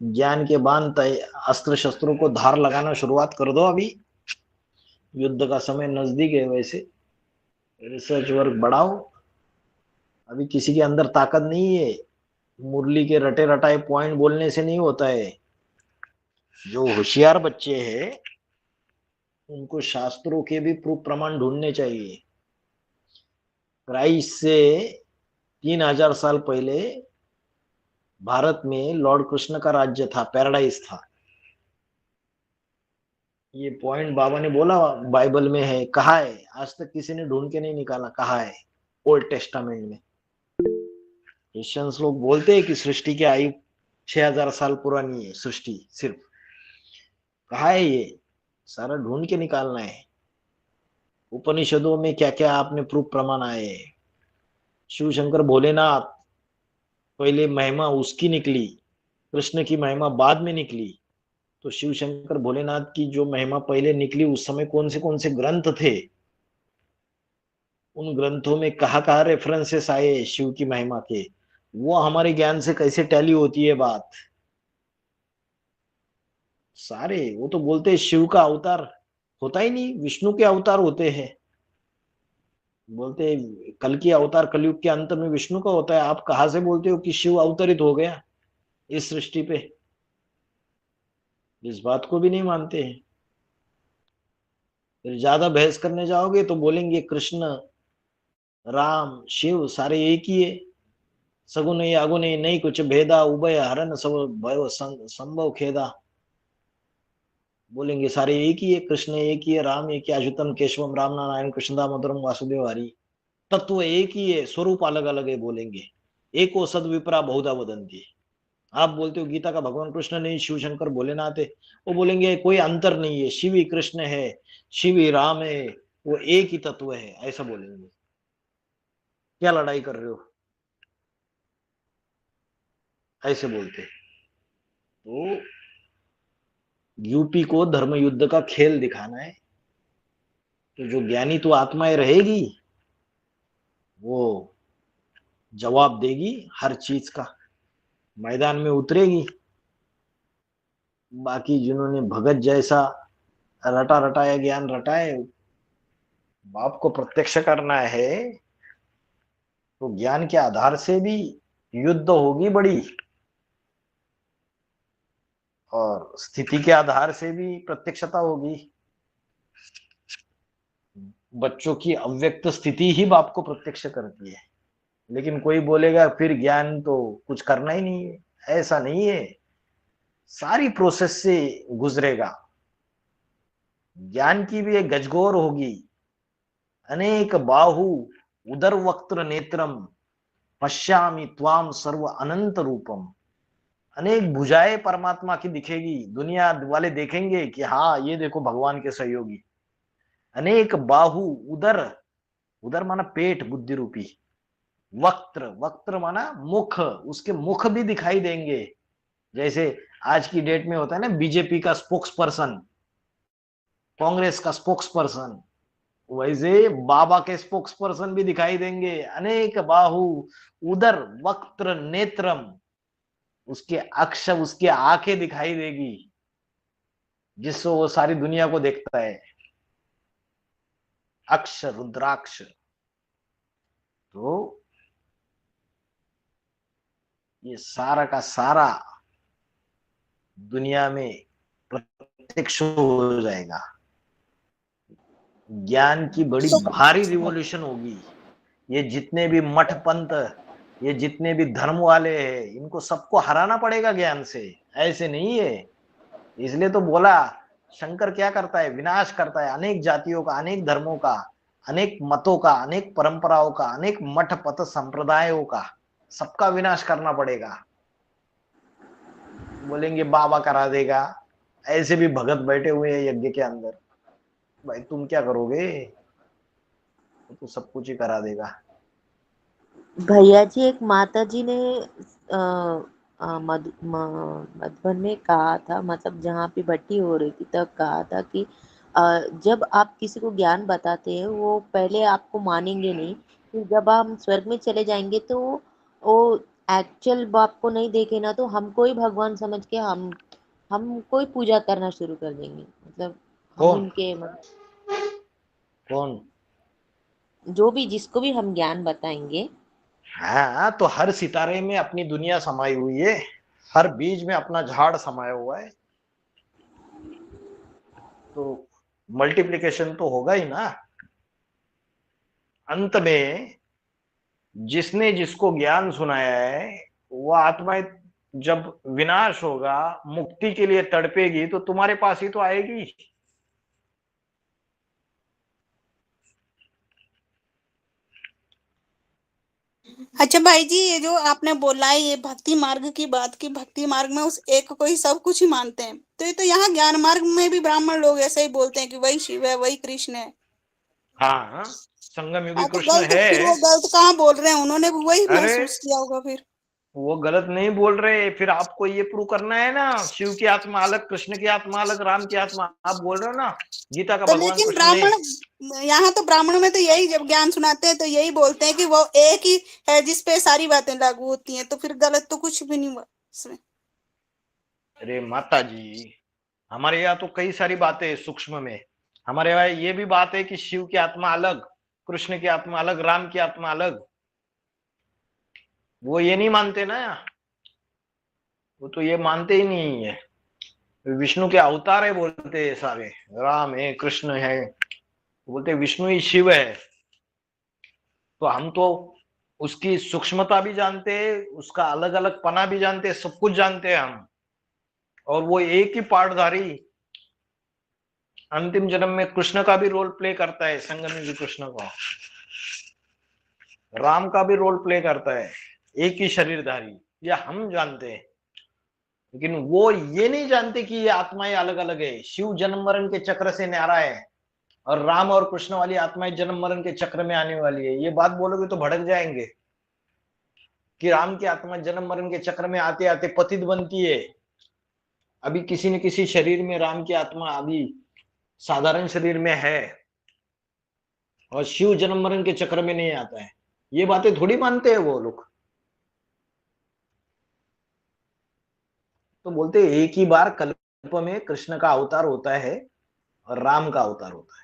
ज्ञान के बाण तय, अस्त्र शस्त्रों को धार लगाना शुरुआत कर दो। अभी युद्ध का समय नजदीक है, वैसे रिसर्च वर्क बढ़ाओ। अभी किसी के अंदर ताकत नहीं है, मुरली के रटे रटाए पॉइंट बोलने से नहीं होता है। जो होशियार बच्चे हैं उनको शास्त्रों के भी प्रूफ प्रमाण ढूंढने चाहिए। क्राइस्ट से 3000 साल पहले भारत में लॉर्ड कृष्ण का राज्य था, पैराडाइज था। ये पॉइंट बाबा ने बोला बाइबल में है, कहा है, आज तक किसी ने ढूंढ के नहीं निकाला, कहा है ओल्ड टेस्टामेंट में। क्रिश्चियंस लोग बोलते हैं कि सृष्टि की आयु 6000 साल पुरानी है, सृष्टि सिर्फ। कहा है ये सारा ढूंढ के निकालना है। उपनिषदों में क्या क्या आपने प्रूफ प्रमाण आए। शिव शंकर भोलेनाथ, पहले महिमा उसकी निकली, कृष्ण की महिमा बाद में निकली। तो शिव शंकर भोलेनाथ की जो महिमा पहले निकली, उस समय कौन से ग्रंथ थे, उन ग्रंथों में कहाँ रेफरेंसेस आए शिव की महिमा के, वो हमारे ज्ञान से कैसे टैली होती है बात। सारे वो तो बोलते हैं शिव का अवतार होता ही नहीं, विष्णु के अवतार होते हैं। बोलते कल की अवतार कलयुग के अंत में विष्णु का होता है। आप कहां से बोलते हो कि शिव अवतरित हो गया इस सृष्टि पे? इस बात को भी नहीं मानते हैं। फिर ज्यादा बहस करने जाओगे तो बोलेंगे कृष्ण, राम, शिव सारे एक ही है, सगुन अगुन नहीं कुछ भेदा, उभय हरण सब भय संभव खेदा। बोलेंगे सारे एक ही है, कृष्ण एक ही है, राम एक ही, अच्युतम केशवम राम नारायण कृष्ण दामोदरम वासुदेव हरि। तत्व एक ही है, स्वरूप अलग अलग है। बोलेंगे एको सद विप्रा बहुधा वदंती। आप बोलते हो गीता का भगवान कृष्ण नहीं, शिव शंकर भोलेनाथ है, वो बोलेंगे कोई अंतर नहीं है, शिव ही कृष्ण है, शिव ही राम है, वो एक ही तत्व है, ऐसा बोलेंगे। क्या लड़ाई कर रहे हो, ऐसे बोलते। तो यूपी को धर्म युद्ध का खेल दिखाना है। तो जो ज्ञानी तो आत्माएं रहेगी वो जवाब देगी, हर चीज का मैदान में उतरेगी। बाकी जिन्होंने भगत जैसा रटा रटाया ज्ञान रटाए, बाप को प्रत्यक्ष करना है तो ज्ञान के आधार से भी युद्ध होगी बड़ी, और स्थिति के आधार से भी प्रत्यक्षता होगी। बच्चों की अव्यक्त स्थिति ही बाप को प्रत्यक्ष करती है। लेकिन कोई बोलेगा फिर ज्ञान तो कुछ करना ही नहीं है, ऐसा नहीं है, सारी प्रोसेस से गुजरेगा। ज्ञान की भी एक गजगोर होगी। अनेक बाहु उदर वक्त्र नेत्रम पश्यामि त्वाम सर्व अनंत रूपम। अनेक भुजाएं परमात्मा की दिखेगी, दुनिया वाले देखेंगे कि हाँ ये देखो भगवान के सहयोगी। अनेक बाहु, उदर, उदर माना पेट बुद्धि रूपी, वक्त्र, वक्त्र माना मुख, उसके मुख भी दिखाई देंगे। जैसे आज की डेट में होता है ना बीजेपी का स्पोक्स पर्सन, कांग्रेस का स्पोक्स पर्सन, वैसे बाबा के स्पोक्स पर्सन भी दिखाई देंगे। अनेक बाहु उदर वक्त्र नेत्रम, उसके अक्ष, उसकी आंखें दिखाई देगी जिससे वो सारी दुनिया को देखता है। अक्ष रुद्राक्ष। तो ये सारा का सारा दुनिया में प्रत्यक्ष हो जाएगा। ज्ञान की बड़ी भारी रिवॉल्यूशन होगी। ये जितने भी मठ पंथ, ये जितने भी धर्म वाले हैं, इनको सबको हराना पड़ेगा ज्ञान से, ऐसे नहीं है। इसलिए तो बोला, शंकर क्या करता है, विनाश करता है अनेक जातियों का, अनेक धर्मों का, अनेक मतों का, अनेक परंपराओं का, अनेक मठ पथ संप्रदायों का, सबका विनाश करना पड़ेगा। बोलेंगे बाबा करा देगा, ऐसे भी भगत बैठे हुए हैं यज्ञ के अंदर, भाई तुम क्या करोगे, तो सब कुछ ही करा देगा। भैया जी, एक माता जी ने मधुबन में कहा था, मतलब जहाँ पे भट्टी हो रही थी तब कहा था कि जब आप किसी को ज्ञान बताते हैं वो पहले आपको मानेंगे नहीं, फिर जब हम स्वर्ग में चले जाएंगे तो वो एक्चुअल बाप को नहीं देखे ना, तो हमको ही भगवान समझ के हमको ही पूजा करना शुरू कर देंगे। मतलब हम कौन उनके कौन? जो भी, जिसको भी हम ज्ञान बताएंगे, हाँ, तो हर सितारे में अपनी दुनिया समाई हुई है, हर बीज में अपना झाड़ समाया हुआ है, तो मल्टीप्लिकेशन तो होगा ही ना। अंत में जिसने जिसको ज्ञान सुनाया है वो आत्मा जब विनाश होगा, मुक्ति के लिए तड़पेगी, तो तुम्हारे पास ही तो आएगी। अच्छा भाई जी, ये जो आपने बोला है ये भक्ति मार्ग की बात की, भक्ति मार्ग में उस एक को ही सब कुछ ही मानते हैं, तो ये तो यहाँ ज्ञान मार्ग में भी ब्राह्मण लोग ऐसे ही बोलते हैं कि वही शिव है, वही कृष्ण है। हाँ, संगम युगी हाँ, तो कृष्ण गलत, है। फिर वो गलत कहाँ बोल रहे हैं, उन्होंने भी वही अरे महसूस किया होगा फिर। वो गलत नहीं बोल रहे, फिर आपको ये प्रूव करना है ना, शिव की आत्मा अलग, कृष्ण की आत्मा अलग, राम की आत्मा, आप बोल रहे हो ना गीता का तो भगवान लेकिन कृष्ण ने। ब्राह्मण, यहाँ तो ब्राह्मण में तो यही, जब ज्ञान सुनाते हैं तो यही बोलते हैं कि वो एक ही है जिसपे सारी बातें लागू होती हैं, तो फिर गलत तो कुछ भी नहीं हुआ इसमें। अरे माता जी, हमारे यहाँ तो कई सारी बातें हैं सूक्ष्म में। हमारे यहाँ ये भी बात है कि शिव की आत्मा अलग, कृष्ण की आत्मा अलग, राम की आत्मा अलग। वो ये नहीं मानते ना, वो तो ये मानते ही नहीं है। विष्णु के अवतार है बोलते हैं सारे, राम है, कृष्ण है, बोलते विष्णु ही शिव है। तो हम तो उसकी सूक्ष्मता भी जानते हैं, उसका अलग अलग पना भी जानते हैं, सब कुछ जानते हैं हम। और वो एक ही पार्टधारी अंतिम जन्म में कृष्ण का भी रोल प्ले करता है, संगम युगी कृष्ण को, राम का भी रोल प्ले करता है, एक ही शरीरधारी, ये हम जानते हैं। लेकिन वो ये नहीं जानते कि ये आत्माएं अलग अलग है। शिव जन्म मरण के चक्र से न्यारा है, और राम और कृष्ण वाली आत्माएं जन्म मरण के चक्र में आने वाली है। ये बात बोलोगे तो भड़क जाएंगे कि राम की आत्मा जन्म मरण के चक्र में आते आते पतित बनती है। अभी किसी न किसी शरीर में राम की आत्मा अभी साधारण शरीर में है, और शिव जन्म मरण के चक्र में नहीं आता है। ये बातें थोड़ी मानते हैं वो लोग। तो बोलते हैं एक ही बार कल्प में कृष्ण का अवतार होता है और राम का अवतार होता है।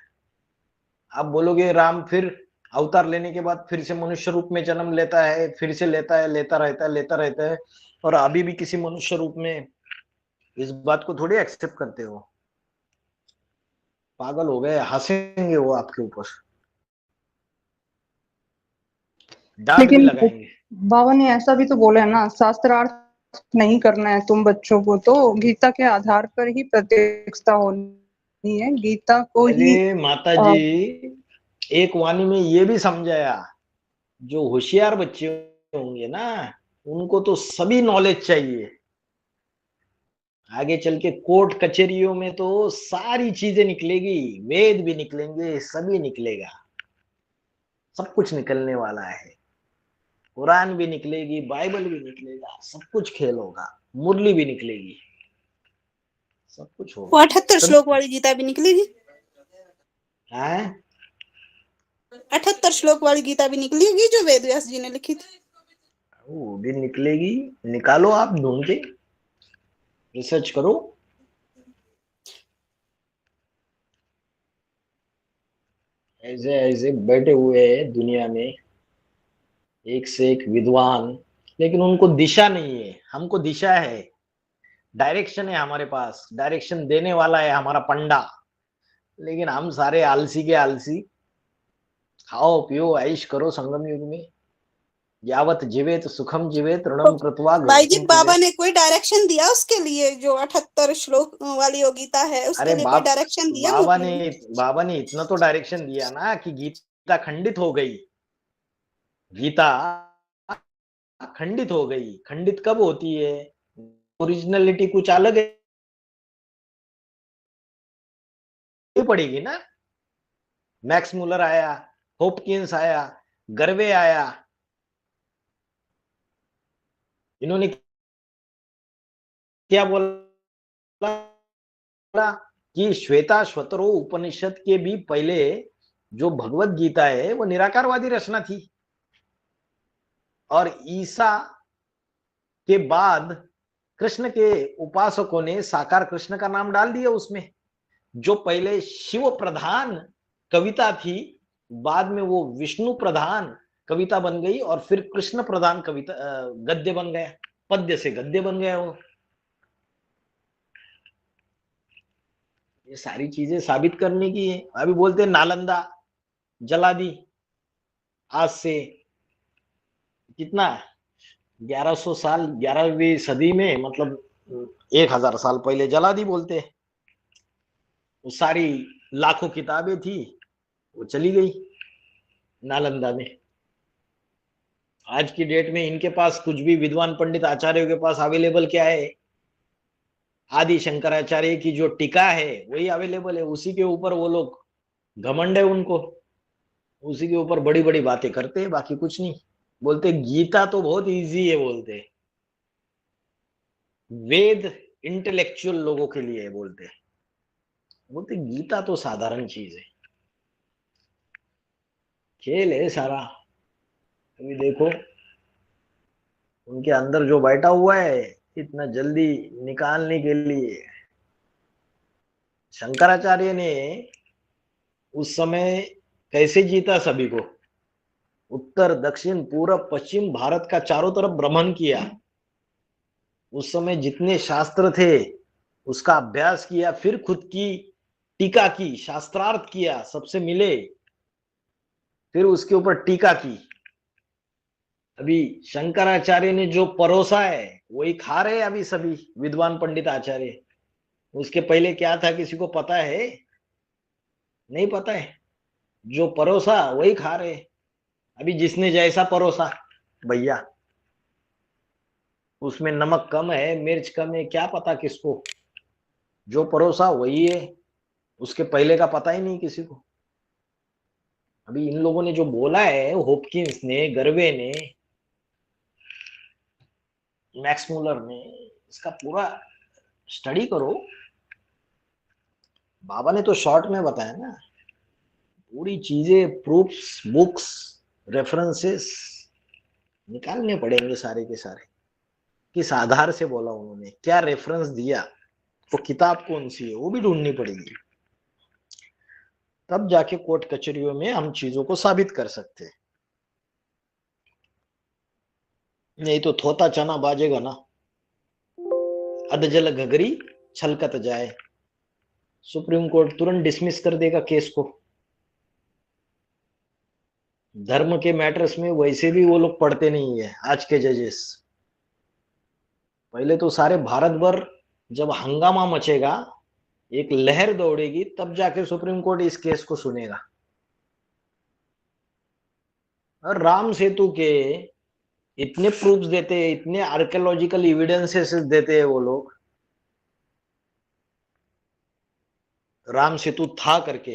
आप बोलोगे राम फिर अवतार लेने के बाद फिर से मनुष्य रूप में जन्म लेता है, फिर से लेता है, लेता रहता है, और अभी भी किसी मनुष्य रूप में, इस बात को थोड़ी एक्सेप्ट करते हो। पागल हो गए, हंसेंगे वो आपके ऊपर, डांट भी लेकिन लगाएंगे। बाबा ने ऐसा भी तो बोला है ना, शास्त्रार्थ नहीं करना है तुम बच्चों को, तो गीता के आधार पर ही प्रत्यक्षता होनी है, गीता को ही। अरे माता जी, एक वाणी में ये भी समझाया, जो होशियार बच्चे होंगे ना उनको तो सभी नॉलेज चाहिए। आगे चल के कोर्ट कचहरियों में तो सारी चीजें निकलेगी, वेद भी निकलेंगे, सभी निकलेगा, सब कुछ निकलने वाला है। कुरान भी निकलेगी, बाइबल भी निकलेगा, सब कुछ खेल होगा, मुरली भी निकलेगी, सब कुछ वो होगा। 78 श्लोक वाली गीता भी निकलेगी। है 78 श्लोक वाली गीता भी निकलेगी जो वेद व्यास जी ने लिखी थी। वो भी निकलेगी, निकालो आप ढूंढ के, रिसर्च करो। ऐसे ऐसे बैठे हुए हैं दुनिया में, एक से एक विद्वान, लेकिन उनको दिशा नहीं है। हमको दिशा है, डायरेक्शन है हमारे पास, डायरेक्शन देने वाला है हमारा पंडा। लेकिन हम सारे आलसी के आलसी, खाओ पियो ऐश करो संगम युग में, यावत जीवेत सुखम जीवेत तो ऋणम कृत्वा भाई जी गृहस्थं बाबा जीवेत। ने कोई डायरेक्शन दिया उसके लिए? जो 78 श्लोक वाली यो गीता है उसके अरे लिए कोई डायरेक्शन दिया मुरली ने? बाबा ने इतना तो डायरेक्शन दिया ना कि गीता खंडित हो गई। गीता खंडित हो गई। खंडित कब होती है? ओरिजिनलिटी कुछ अलग है पड़ेगी ना। मैक्स मुलर आया, होपकिंस आया, गर्वे आया, इन्होंने क्या बोला कि श्वेता श्वतरो उपनिषद के भी पहले जो भगवत गीता है वो निराकारवादी रचना थी, और ईसा के बाद कृष्ण के उपासकों ने साकार कृष्ण का नाम डाल दिया उसमें। जो पहले शिव प्रधान कविता थी, बाद में वो विष्णु प्रधान कविता बन गई, और फिर कृष्ण प्रधान कविता गद्य बन गया, पद्य से गद्य बन गया वो। ये सारी चीजें साबित करने की है। अभी बोलते नालंदा जला दी, आज से कितना 1100 साल, 11वीं सदी में, मतलब 1000 साल पहले जला दी बोलते। वो सारी लाखों किताबें थी, वो चली गई नालंदा में। आज की डेट में इनके पास कुछ भी, विद्वान पंडित आचार्यों के पास अवेलेबल क्या है? आदि शंकराचार्य की जो टीका है वही अवेलेबल है। उसी के ऊपर वो लोग घमंड है उनको, उसी के ऊपर बड़ी बड़ी बातें करते हैं, बाकी कुछ नहीं। बोलते गीता तो बहुत इजी है, बोलते वेद इंटेलेक्चुअल लोगों के लिए है, बोलते गीता तो साधारण चीज है, खेल है सारा। अभी देखो उनके अंदर जो बैठा हुआ है, इतना जल्दी निकालने के लिए शंकराचार्य ने उस समय कैसे जीता सभी को, उत्तर दक्षिण पूरब पश्चिम भारत का चारों तरफ भ्रमण किया। उस समय जितने शास्त्र थे उसका अभ्यास किया, फिर खुद की टीका की, शास्त्रार्थ किया, सबसे मिले, फिर उसके ऊपर टीका की। अभी शंकराचार्य ने जो परोसा है वही खा रहे अभी सभी विद्वान पंडित आचार्य। उसके पहले क्या था किसी को पता है? नहीं पता है। जो परोसा वही खा रहे। अभी जिसने जैसा परोसा भैया, उसमें नमक कम है, मिर्च कम है, क्या पता किसको। जो परोसा वही है, उसके पहले का पता ही नहीं किसी को। अभी इन लोगों ने जो बोला है, होपकिंस ने, गर्वे ने, मैक्स मुलर ने, इसका पूरा स्टडी करो। बाबा ने तो शॉर्ट में बताया ना, पूरी चीजें, प्रूफ्स, बुक्स, रेफरेंसेस निकालने पड़ेंगे सारे के सारे। किस आधार से बोला उन्होंने, क्या रेफरेंस दिया, वो किताब कौन सी है वो भी ढूंढनी पड़ेगी। तब जाके कोर्ट कचहरियों में हम चीजों को साबित कर सकते हैं। नहीं तो थोता चना बाजेगा ना, अधजल घगरी छलकत जाए। सुप्रीम कोर्ट तुरंत डिसमिस कर देगा केस को। धर्म के मैटर्स में वैसे भी वो लोग पढ़ते नहीं है आज के जजेस। पहले तो सारे भारत भर जब हंगामा मचेगा, एक लहर दौड़ेगी, तब जाके सुप्रीम कोर्ट इस केस को सुनेगा। और राम सेतु के इतने प्रूफ्स देते हैं, इतने आर्कियोलॉजिकल एविडेंसेस देते हैं वो लोग, राम सेतु था करके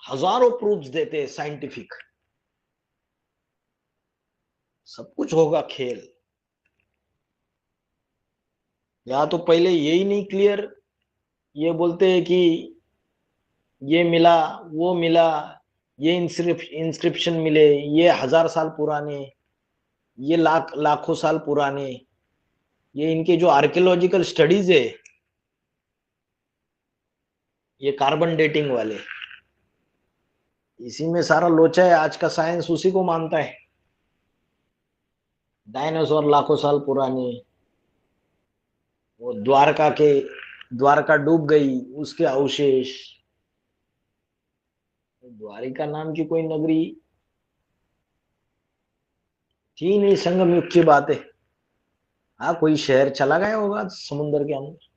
हजारों प्रूफ्स देते हैं साइंटिफिक। सब कुछ होगा खेल। या तो पहले यही नहीं क्लियर, ये बोलते हैं कि ये मिला, वो मिला, ये इंस्क्रिप्शन मिले, ये 1000 साल पुराने, ये लाखों साल पुराने। ये इनके जो आर्कियोलॉजिकल स्टडीज है, ये कार्बन डेटिंग वाले, इसी में सारा लोचा है, आज का साइंस उसी को मानता है। डायनासोर लाखों साल पुराने, वो द्वारका डूब गई, उसके अवशेष। द्वारिका नाम की कोई नगरी थी नहीं, संगम युग की बात है। हाँ, कोई शहर चला गया होगा समुद्र के अंदर।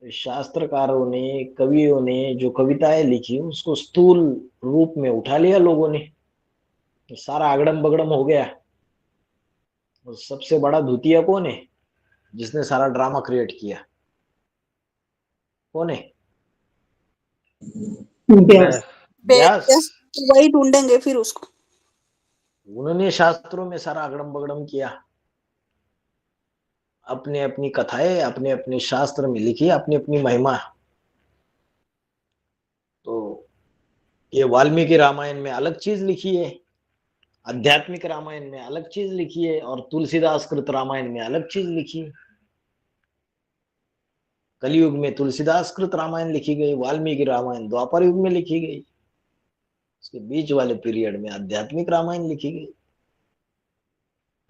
शास्त्रकारों ने, कवियों ने जो कविताएं लिखी उसको स्थूल रूप में उठा लिया लोगों ने, तो सारा अगड़म बगड़म हो गया। और सबसे बड़ा धुतिया कौन है जिसने सारा ड्रामा क्रिएट किया? कौन है? व्यास। व्यास। तो वही ढूंढेंगे फिर उसको। उन्होंने शास्त्रों में सारा अगड़म बगड़म किया, अपने अपनी कथाएं अपने अपने शास्त्र में लिखी, अपनी अपनी महिमा। तो ये वाल्मीकि रामायण में अलग चीज लिखी है, आध्यात्मिक रामायण में अलग चीज लिखी है, और तुलसीदास कृत रामायण में अलग चीज लिखी है। कलयुग में तुलसीदास कृत रामायण लिखी गई, वाल्मीकि रामायण द्वापर युग में लिखी गई, उसके बीच वाले पीरियड में आध्यात्मिक रामायण लिखी गई।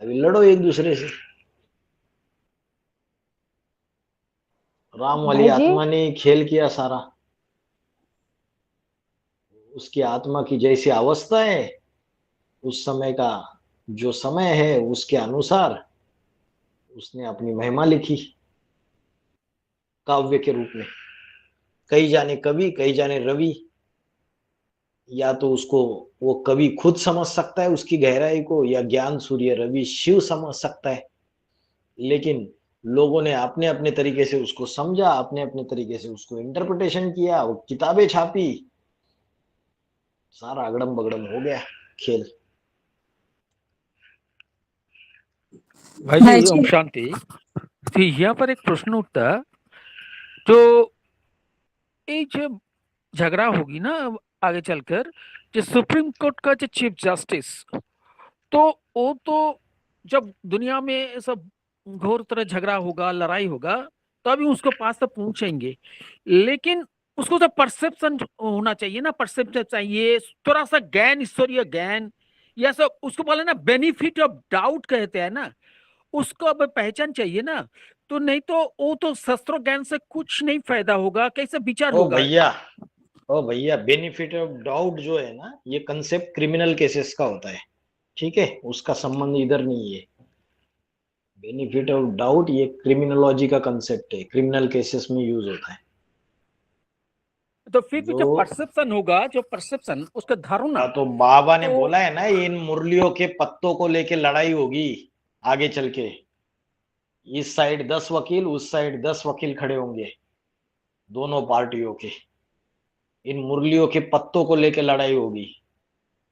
अभी लड़ो एक दूसरे से। राम वाली आत्मा ने खेल किया सारा, उसकी आत्मा की जैसी अवस्था है, उस समय का जो समय है उसके अनुसार उसने अपनी महिमा लिखी काव्य के रूप में। कई जाने कवि, कई जाने रवि, या तो उसको वो कवि खुद समझ सकता है उसकी गहराई को, या ज्ञान सूर्य रवि शिव समझ सकता है। लेकिन लोगों ने अपने अपने तरीके से उसको समझा, अपने अपने तरीके से उसको इंटरप्रिटेशन किया, वो किताबें छापी, सारा अगड़म बगड़म हो गया खेल। भाई जी ओम शांति। तो यहाँ पर एक प्रश्न उठता, जो ये जो झगड़ा होगी ना आगे चलकर, जो सुप्रीम कोर्ट का जो चीफ जस्टिस, तो वो तो जब दुनिया में सब घोर तरह झगड़ा होगा, लड़ाई होगा, तो अभी उसको पास तक पहुंचेंगे। लेकिन उसको तो परसेप्शन होना चाहिए ना, परसेप्शन चाहिए, थोड़ा सा ज्ञान, ईश्वरीय ज्ञान, या सब उसको बोले ना बेनिफिट ऑफ डाउट कहते हैं ना, उसको अब पहचान चाहिए ना। तो नहीं तो वो तो शस्त्र ज्ञान से कुछ नहीं फायदा होगा, कैसे विचार होगा? ओ भैया, बेनिफिट ऑफ डाउट जो है ना, ये कंसेप्ट क्रिमिनल केसेस का होता है, ठीक है, उसका संबंध इधर नहीं है। बेनिफिट ऑफ डाउट ये क्रिमिनोलॉजी का कंसेप्ट है, क्रिमिनल केसेस में यूज होता है। तो फिर भी जो परसेप्शन होगा, जो परसेप्शन, उसका धारणा, तो बाबा ने बोला है ना, इन मुरलियों के पत्तों को लेके लड़ाई होगी आगे चल के। इस साइड 10 वकील, उस साइड 10 वकील खड़े होंगे, दोनों पार्टियों के। इन मुरलियों के पत्तों को लेके लड़ाई होगी,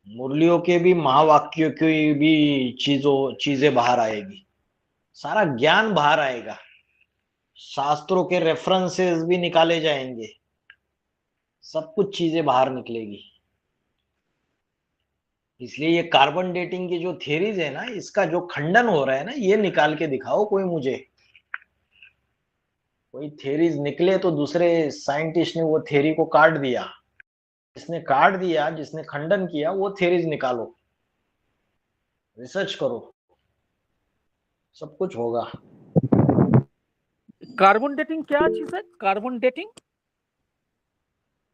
मुरलियों के भी, महावाक्यों की भी चीजें बाहर आएगी, सारा ज्ञान बाहर आएगा, शास्त्रों के रेफरेंसेस भी निकाले जाएंगे, सब कुछ चीजें बाहर निकलेगी। इसलिए ये कार्बन डेटिंग की जो थियरीज है ना, इसका जो खंडन हो रहा है ना, ये निकाल के दिखाओ कोई मुझे। कोई थियरीज निकले तो दूसरे साइंटिस्ट ने वो थियरी को काट दिया, जिसने काट दिया, जिसने खंडन किया, वो थियरीज निकालो, रिसर्च करो, सब कुछ होगा। कार्बन डेटिंग क्या चीज है? कार्बन डेटिंग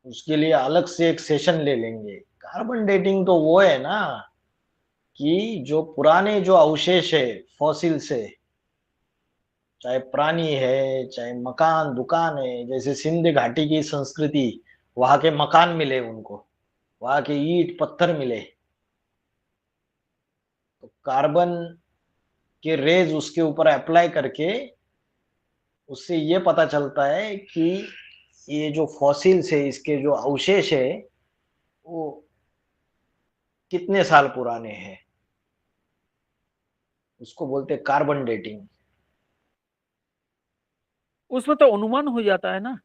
उसके लिए अलग से एक सेशन ले लेंगे। कार्बन डेटिंग तो वो है ना कि जो पुराने जो अवशेष है फॉसिल से, चाहे प्राणी है, चाहे मकान दुकान है, जैसे सिंध घाटी की संस्कृति, वहां के मकान मिले उनको, वहां के ईंट पत्थर मिले, तो कार्बन के रेज उसके ऊपर अप्लाई करके उससे ये पता चलता है कि ये जो फॉसिल्स है, इसके जो अवशेष है, वो कितने साल पुराने हैं, उसको बोलते हैं कार्बन डेटिंग। उसमें तो अनुमान हो जाता है ना।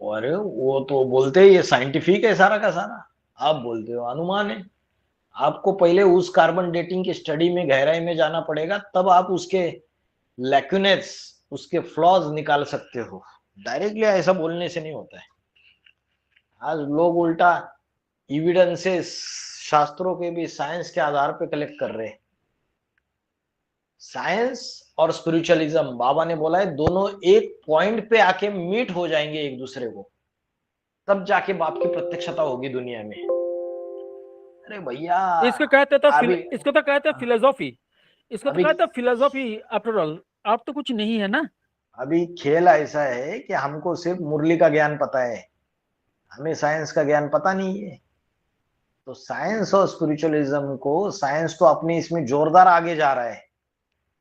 और वो तो बोलते हैं ये साइंटिफिक है सारा का सारा, आप बोलते हो अनुमान है। आपको पहले उस कार्बन डेटिंग की स्टडी में गहराई में जाना पड़ेगा, तब आप उसके लैक्यूनेट्स, उसके फ्लॉज निकाल सकते हो। डायरेक्टली ऐसा बोलने से नहीं होता है। आज लोग उल्टा एविडेंसेस शास्त्रों के भी साइंस के आधार पे कलेक्ट कर रहे हैं। साइंस और स्पिरिचुअलिज्म, बाबा ने बोला है दोनों एक पॉइंट पे आके मीट हो जाएंगे एक दूसरे को, तब जाके बाप की प्रत्यक्षता होगी दुनिया में। अरे भैया इसको कहते थे अभी इसको तो कहते फिलोसॉफी, इसको तो अभी कहते फिलोसॉफी आफ्टर ऑल। आप तो कुछ नहीं है ना। अभी खेल ऐसा है कि हमको सिर्फ मुरली का ज्ञान पता है, हमें साइंस का ज्ञान पता नहीं है। तो साइंस और स्पिरिचुअलिज्म को, साइंस तो अपनी इसमें जोरदार आगे जा रहा है,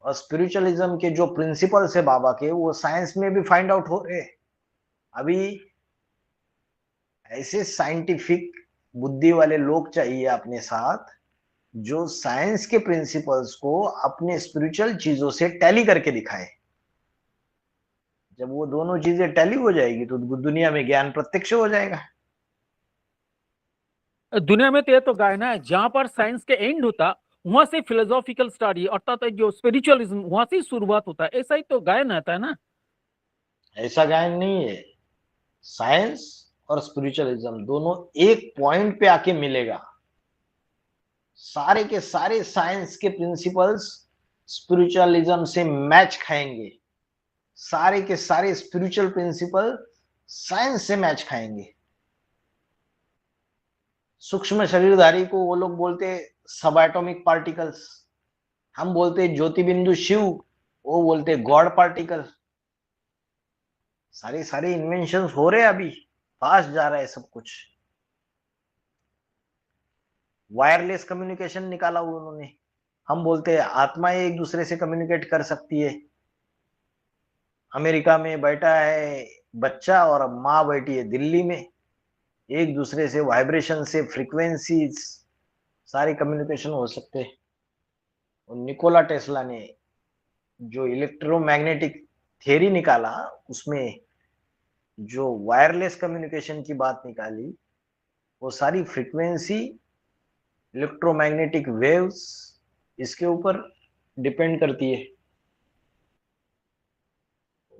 और स्पिरिचुअलिज्म के जो प्रिंसिपल्स है बाबा के, वो साइंस में भी फाइंड आउट हो रहे हैं। अभी ऐसे साइंटिफिक बुद्धि वाले लोग चाहिए अपने साथ, जो साइंस के प्रिंसिपल्स को अपने स्पिरिचुअल चीजों से टैली करके दिखाए। जब वो दोनों चीजें टैली हो जाएगी तो दुनिया में ज्ञान प्रत्यक्ष हो जाएगा। दुनिया में तो ये तो गायना है, जहां पर साइंस के एंड होता वहां से फिलोसॉफिकल स्टडी अर्थात जो स्पिरिचुअलिज्म वहां से शुरुआत होता है, ऐसा ही तो गायन आता है ना। ऐसा गायन नहीं है, साइंस और स्पिरिचुअलिज्म दोनों एक पॉइंट पे आके मिलेगा। सारे के सारे साइंस के प्रिंसिपल्स स्पिरिचुअलिज्म से मैच खाएंगे, सारे के सारे स्पिरिचुअल प्रिंसिपल साइंस से मैच खाएंगे। सूक्ष्म शरीरधारी को वो लोग बोलते सब एटॉमिक पार्टिकल्स, हम बोलते ज्योति बिंदु शिव, वो बोलते गॉड पार्टिकल। सारे सारे इन्वेंशंस हो रहे हैं, अभी फास्ट जा रहा है सब कुछ। वायरलेस कम्युनिकेशन निकाला उन्होंने, हम बोलते हैं आत्मा एक दूसरे से कम्युनिकेट कर सकती है। अमेरिका में बैठा है बच्चा और माँ बैठी है दिल्ली में, एक दूसरे से वाइब्रेशन से, फ्रीक्वेंसीज, सारी कम्युनिकेशन हो सकते हैं। और निकोला टेस्ला ने जो इलेक्ट्रोमैग्नेटिक थ्योरी निकाला, उसमें जो वायरलेस कम्युनिकेशन की बात निकाली, वो सारी फ्रीक्वेंसी, इलेक्ट्रोमैग्नेटिक वेव्स इसके ऊपर डिपेंड करती है।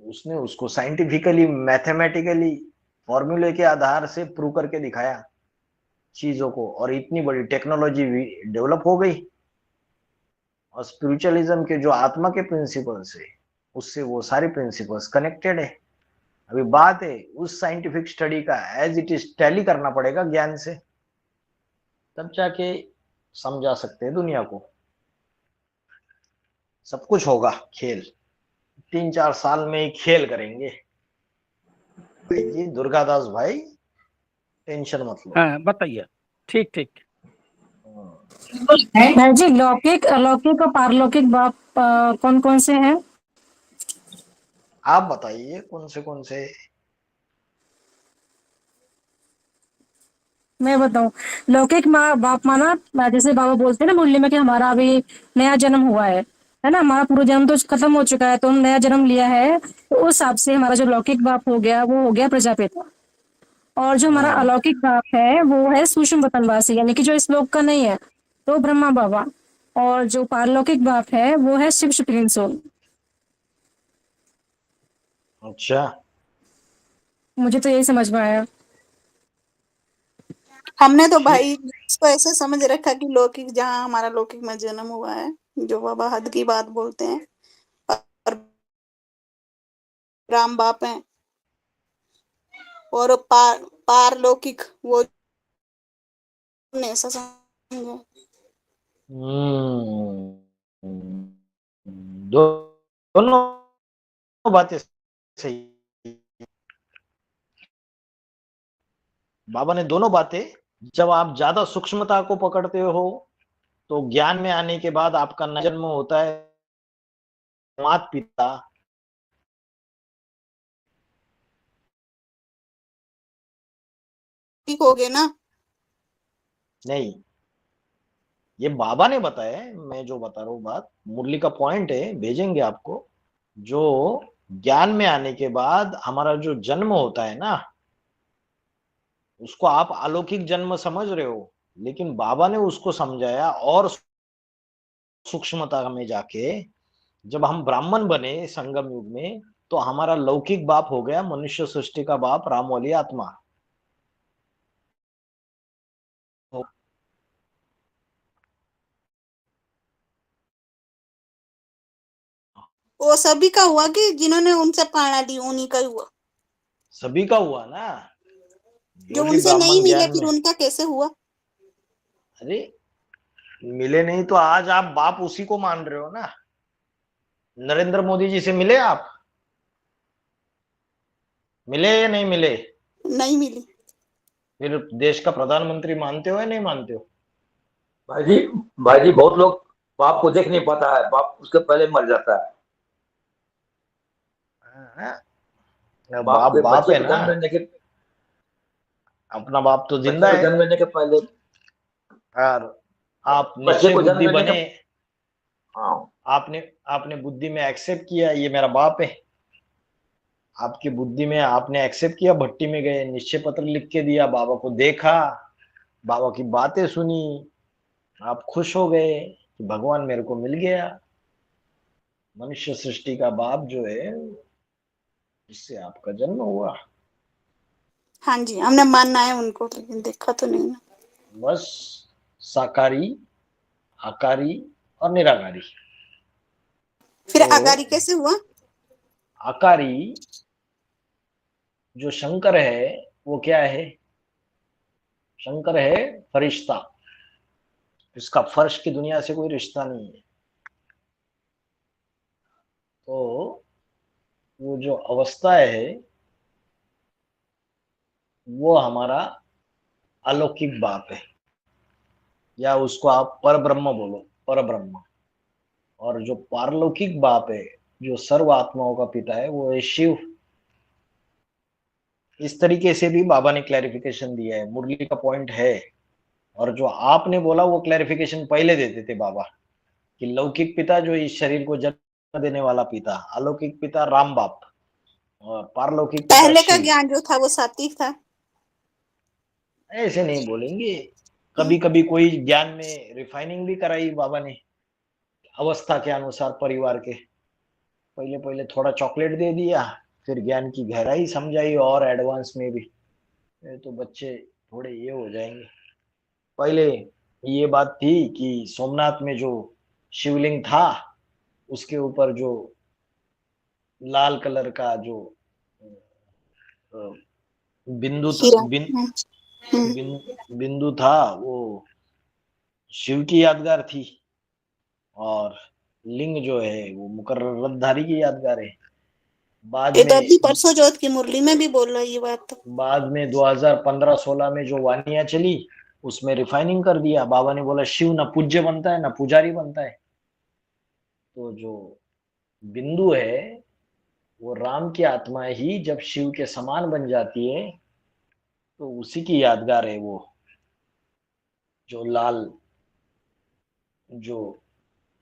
उसने उसको साइंटिफिकली, मैथमेटिकली फॉर्मूले के आधार से प्रूव करके दिखाया चीजों को, और इतनी बड़ी टेक्नोलॉजी डेवलप हो गई। और स्पिरिचुअलिज्म के जो आत्मा के प्रिंसिपल्स है, उससे वो सारे प्रिंसिपल्स कनेक्टेड है। अभी बात है उस साइंटिफिक स्टडी का एज इट इज टैली करना पड़ेगा ज्ञान से, तब जाके समझा सकते हैं दुनिया को। सब कुछ होगा खेल, 3-4 साल में ही खेल करेंगे भाई जी। दुर्गादास भाई टेंशन मत लो। हाँ बताइए। ठीक ठीक। भाई जी, लौकिक अलौकिक और पारलौकिक बाप कौन कौन से हैं? आप बताइए कौन से। मैं बताऊं, लौकिक बाप माना, जैसे बाबा बोलते हैं ना मुरली में कि हमारा अभी नया जन्म हुआ है ना, हमारा पूरा जन्म तो खत्म हो चुका है, तो हम नया जन्म लिया है, तो उस हिसाब से हमारा जो लौकिक बाप हो गया वो हो गया प्रजापिता। और जो हमारा अलौकिक बाप है वो है सूक्ष्म वतनवासी, यानी कि जो इस लोक का नहीं है, तो ब्रह्मा बाबा। और जो पारलौकिक बाप है वो है शिव सुप्रीम सोल। अच्छा, मुझे तो यही समझ में आया। हमने तो भाई इसको ऐसे समझ रखा कि लौकिक, जहाँ हमारा लौकिक में जन्म हुआ है, जो बाबा हद की बात बोलते हैं, और राम बाप हैं, और पारलौकिक वो ऐसा समझा। दोनों बातें सही, बाबा ने दोनों बातें। जब आप ज्यादा सूक्ष्मता को पकड़ते हो तो ज्ञान में आने के बाद आपका नया जन्म होता है, माता पिता ठीक हो गए ना। नहीं, ये बाबा ने बताया है, मैं जो बता रहा हूँ बात मुरली का पॉइंट है, भेजेंगे आपको। जो ज्ञान में आने के बाद हमारा जो जन्म होता है ना, उसको आप अलौकिक जन्म समझ रहे हो, लेकिन बाबा ने उसको समझाया और सूक्ष्मता में जाके, जब हम ब्राह्मण बने संगम युग में, तो हमारा लौकिक बाप हो गया मनुष्य सृष्टि का बाप रामवली आत्मा। वो सभी का हुआ कि जिन्होंने उनसे प्रेरणा ली उन्हीं का हुआ? सभी का हुआ ना, जो भी उनसे नहीं ब्राह्मण मिले ज्ञान फिर में। उनका कैसे हुआ? अरे मिले नहीं तो आज आप बाप उसी को मान रहे हो ना। नरेंद्र मोदी जी से मिले आप? मिले या नहीं मिले? नहीं मिली। फिर देश का प्रधानमंत्री मानते हो या नहीं मानते हो? भाई जी बहुत लोग बाप को देख नहीं पाता है, बाप उसके पहले मर जाता है। बाप बाप बच्चे है को ना, जन्म लेने के अपना बाप तो बच्चे जिंदा को है। जन्म लेने के पहले और आप बच्चे निश्चय को जन्म बुद्धि लेने के बने, हाँ आपने आपने बुद्धि में एक्सेप्ट किया ये मेरा बाप है। आपकी बुद्धि में आपने एक्सेप्ट किया, भट्टी में गए, निश्चय पत्र लिख के दिया, बाबा को देखा, बाबा की बातें सुनी, आप खुश हो गए कि भगवान मेरे को मिल गया। मनुष्य सृष्टि का बाप जो है, इससे आपका जन्म हुआ। हाँ जी, हमने मानना है उनको, लेकिन देखा तो नहीं ना। बस साकारी, आकारी और निराकारी। फिर तो आगारी कैसे हुआ? आकारी जो शंकर है वो क्या है? शंकर है फरिश्ता, इसका फर्श की दुनिया से कोई रिश्ता नहीं है। तो वो जो अवस्था है वो हमारा अलौकिक बाप है, या उसको आप पर ब्रह्म बोलो, पर ब्रह्म। और जो पारलौकिक बाप है, जो सर्व आत्माओं का पिता है, वो है शिव। इस तरीके से भी बाबा ने क्लैरिफिकेशन दिया है, मुरली का पॉइंट है। और जो आपने बोला वो क्लैरिफिकेशन पहले देते थे बाबा, कि लौकिक पिता जो इस शरीर को जन्म देने वाला पिता, अलौकिक पिता राम बाप, और पारलौकिक पिता पहले का शिव। ज्ञान जो था वो सात्विक था। ऐसे नहीं बोलेंगे, कभी कभी कोई ज्ञान में रिफाइनिंग भी कराई बाबा ने अवस्था के अनुसार परिवार के। पहले पहले थोड़ा चॉकलेट दे दिया, फिर ज्ञान की गहराई समझाई और एडवांस में भी, तो बच्चे थोड़े ये हो जाएंगे। पहले ये बात थी कि सोमनाथ में जो शिवलिंग था उसके ऊपर जो लाल कलर का जो बिंदु हीरा। बिंदु था वो शिव की यादगार थी, और लिंग जो है वो मुकर्ररधारी की यादगार है। बाद ये तो में अभी परसों चौथ की मुरली में भी बोल रहा है ये बात तो। बाद में 2015-16 में जो वानियां चली उसमें रिफाइनिंग कर दिया। बाबा ने बोला शिव ना पूज्य बनता है ना पुजारी बनता है। तो जो बिंदु है वो राम की आत्मा ही जब शिव के समान बन जाती है तो उसी की यादगार है वो जो लाल, जो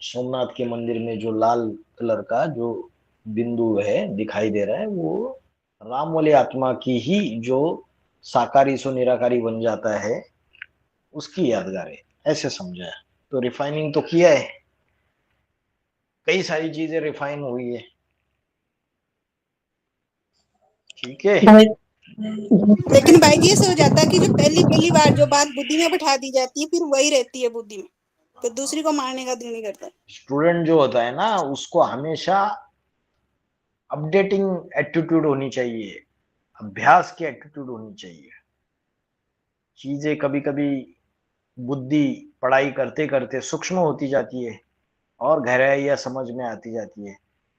सोमनाथ के मंदिर में जो लाल कलर का जो बिंदु है दिखाई दे रहा है, वो राम वाली आत्मा की ही जो साकारी सो निराकारी बन जाता है उसकी यादगार है, ऐसे समझा है। तो रिफाइनिंग तो किया है, कई सारी चीजें रिफाइन हुई है। ठीक है। लेकिन भाई जी ऐसे हो जाता है कि जो पहली पहली बार जो बात बुद्धि में बैठा दी जाती है फिर वही रहती है बुद्धि में, तो दूसरी को मारने का दिल नहीं करता। स्टूडेंट जो होता है ना उसको हमेशा अपडेटिंग एटीट्यूड होनी चाहिए, अभ्यास की एटीट्यूड होनी चाहिए। चीजें कभी कभी बुद्धि पढ़ाई करते करते सूक्ष्म होती जाती है और गहराइयां समझ में आती जाती है।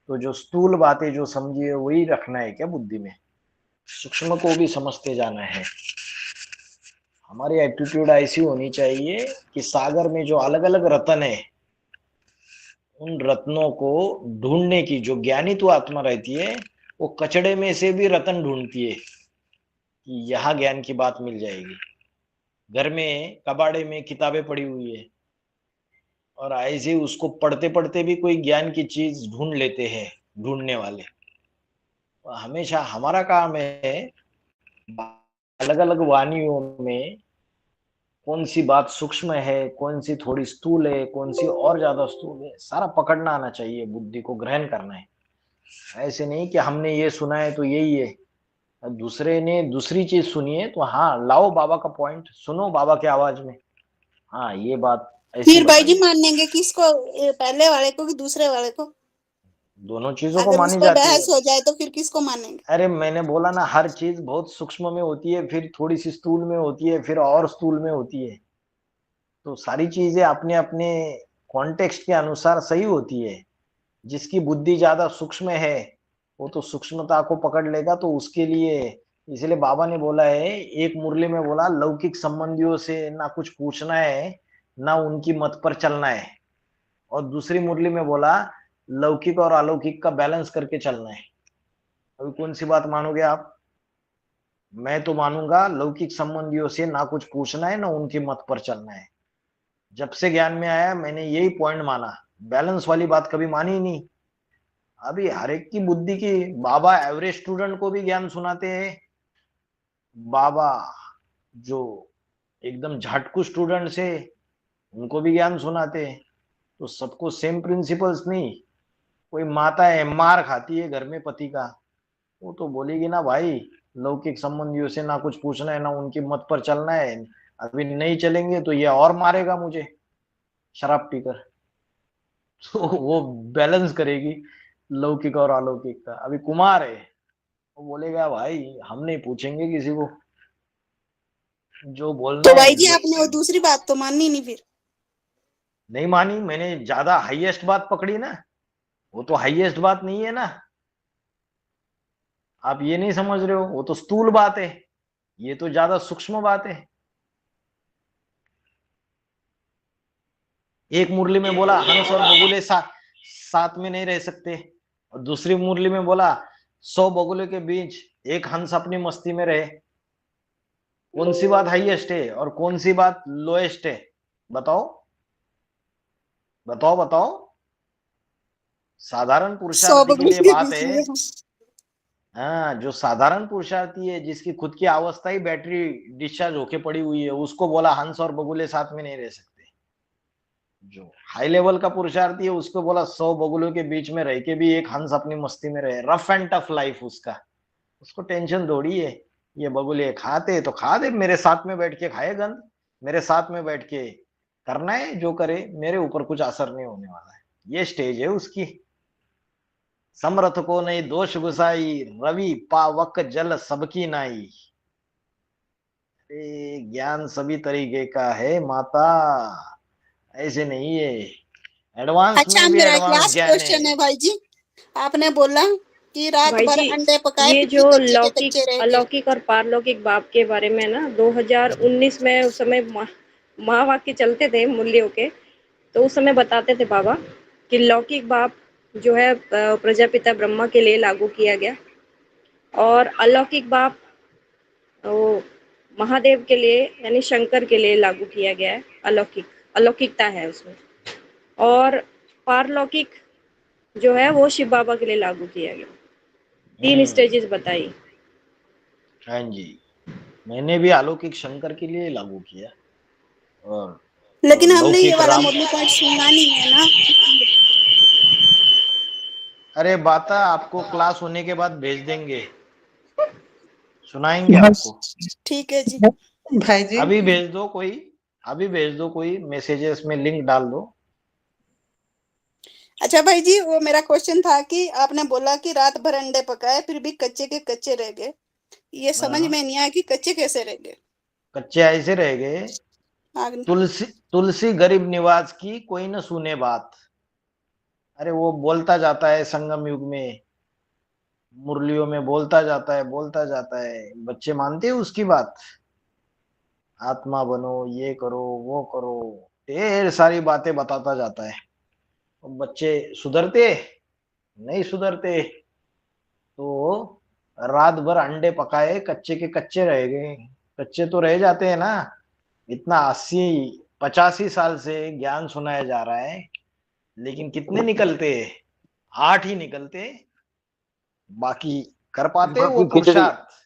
तो जो स्थूल बातें जो समझी है वही रखना है क्या बुद्धि में, सूक्ष्म को भी समझते जाना है। हमारी एटीट्यूड ऐसी होनी चाहिए कि सागर में जो अलग अलग रत्न है उन रत्नों को ढूंढने की जो ज्ञानी तो आत्मा रहती है वो कचड़े में से भी रत्न ढूंढती है कि यहाँ ज्ञान की बात मिल जाएगी। घर में कबाड़े में किताबें पड़ी हुई है और ऐसे उसको पढ़ते पढ़ते भी कोई ज्ञान की चीज ढूंढ लेते हैं ढूंढने वाले। तो हमेशा हमारा काम है अलग अलग वाणियों में कौन सी बात सूक्ष्म है, कौन सी थोड़ी स्थूल है, कौन सी और ज्यादा स्थूल है, सारा पकड़ना आना चाहिए, बुद्धि को ग्रहण करना है। ऐसे नहीं कि हमने ये सुना है तो यही है, दूसरे ने दूसरी चीज सुनी है तो हाँ लाओ बाबा का पॉइंट सुनो बाबा की आवाज में, हाँ ये बात ऐसी फिर भाई जी बताइए। मान लेंगे किसको, पहले वाले को कि दूसरे वाले को? दोनों चीजों को अगर उस मानी पर जाती है। बहस हो जाए तो फिर किसको मानेंगे? अरे मैंने बोला ना, हर चीज बहुत सूक्ष्म में होती है, फिर थोड़ी सी स्थूल में होती है, फिर और स्थूल में होती है। तो सारी चीजें अपने अपने कॉन्टेक्स्ट के अनुसार सही होती है। जिसकी बुद्धि ज्यादा सूक्ष्म है वो तो सूक्ष्मता को पकड़ लेगा, तो उसके लिए इसलिए बाबा ने बोला है, एक मुरली में बोला लौकिक संबंधियों से ना कुछ पूछना है ना उनकी मत पर चलना है, और दूसरी मुरली में बोला लौकिक और अलौकिक का बैलेंस करके चलना है। अभी कौन सी बात मानोगे आप? मैं तो मानूंगा लौकिक संबंधियों से ना कुछ पूछना है ना उनकी मत पर चलना है। जब से ज्ञान में आया मैंने यही पॉइंट माना, बैलेंस वाली बात कभी मानी ही नहीं। अभी हर एक की बुद्धि की, बाबा एवरेज स्टूडेंट को भी ज्ञान सुनाते हैं, बाबा जो एकदम झाटकू स्टूडेंट से उनको भी ज्ञान सुनाते हैं। तो सबको सेम प्रिंसिपल्स नहीं। कोई माता है मार खाती है घर में पति का, वो तो बोलेगी ना भाई लौकिक संबंधियों से ना कुछ पूछना है ना उनकी मत पर चलना है, अभी नहीं चलेंगे तो ये और मारेगा मुझे शराब पीकर। तो वो बैलेंस करेगी लौकिक और अलौकिक का। अभी कुमार है, वो बोलेगा भाई हम नहीं पूछेंगे किसी को, जो बोलना तो है भाई जी जो आपने वो दूसरी बात तो माननी नहीं फिर? नहीं मानी। मैंने ज्यादा हाईएस्ट बात पकड़ी ना, वो तो हाईएस्ट बात नहीं है ना, आप ये नहीं समझ रहे हो, वो तो स्थूल बात है, ये तो ज्यादा सूक्ष्म बात है। एक मुरली में बोला हंस और बगुले साथ में नहीं रह सकते, और दूसरी मुरली में बोला 100 बगुले के बीच एक हंस अपनी मस्ती में रहे। कौन सी बात हाईएस्ट है और कौन सी बात लोएस्ट है? बताओ बताओ बताओ। साधारण 100 पुरुषार्थी के बगुले लिए के बात बीच है। में। हाँ, जो साधारण पुरुषार्थी है जिसकी खुद की अवस्था ही बैटरी डिस्चार्ज होके पड़ी हुई है, उसको बोला हंस और बगुले साथ में नहीं रह सकते। जो हाई लेवल का पुरुषार्थी है उसको बोला 100 बगुलों के बीच में रह के भी एक हंस अपनी मस्ती में रहे। रफ एंड टफ लाइफ उसका, उसको टेंशन थोड़ी है। ये बगुले खाते तो खा दे, मेरे साथ में बैठ के खाए गंद, मेरे साथ में बैठ के करना है जो करे, मेरे ऊपर कुछ असर नहीं होने वाला है। ये स्टेज है उसकी। समरथ को नहीं दोष गुसाई, रवि पावक जल सबकी नाई। ज्ञान सभी तरीके का है माता, ऐसे नहीं है। एडवांस अच्छा में भी मेरा एक एडवांस लास्ट ज्ञान है। क्वेश्चन है भाई जी। आपने बोला कि रात भाई भर जी, अंडे पकाए ये फिर भी जो कच्चे के लौकिक कच्चे रह गए। अलौकिक और पारलौकिक बाप के बारे में ना 2019 में उस समय महावाक्य चलते थे मूल्यों के, तो उस समय बताते थे बाबा कि लौकिक बाप जो है प्रजापिता ब्रह्मा के लिए लागू किया गया, और अलौकिक बाप वो महादेव के लिए यानी शंकर के लिए लागू किया गया है। अलौकिकता है उसमें। और पारलौकिक जो है वो शिव बाबा के लिए लागू किया गया। 3 स्टेजेस बताई। हाँ जी, मैंने भी अलौकिक शंकर के लिए लागू किया, और लेकिन हमने ये लौकिक वाला राम। मुरली पॉइंट सुना नहीं है ना। अरे बाता आपको क्लास होने के बाद भेज देंगे, सुनाएंगे आपको। ठीक है जी। भाई जी अभी भेज दो कोई, अभी भेज दो कोई मैसेजेस में लिंक डाल दो। अच्छा भाई जी, वो मेरा क्वेश्चन था कि आपने बोला कि रात भर अंडे पकाए फिर भी कच्चे के कच्चे रह गए। ये समझ में नहीं आया कि कच्चे कैसे रह गए। कच्चे ऐसे रह गए, आगे तुलसी गरीब निवास की कोई न सुने बात। अरे वो बोलता जाता है संगम युग में, मुरलियों में बोलता जाता है बोलता जाता है, बच्चे मानते हैं उसकी बात। आत्मा बनो, ये करो वो करो, ढेर सारी बातें बताता जाता है। बच्चे सुधरते नहीं सुधरते, तो रात भर अंडे पकाए कच्चे के कच्चे रह गए। कच्चे तो रह जाते हैं ना। इतना 80-85 साल से ज्ञान सुनाया जा रहा है, लेकिन कितने निकलते? 8 ही निकलते। बाकी कर पाते वो पुरुषार्थ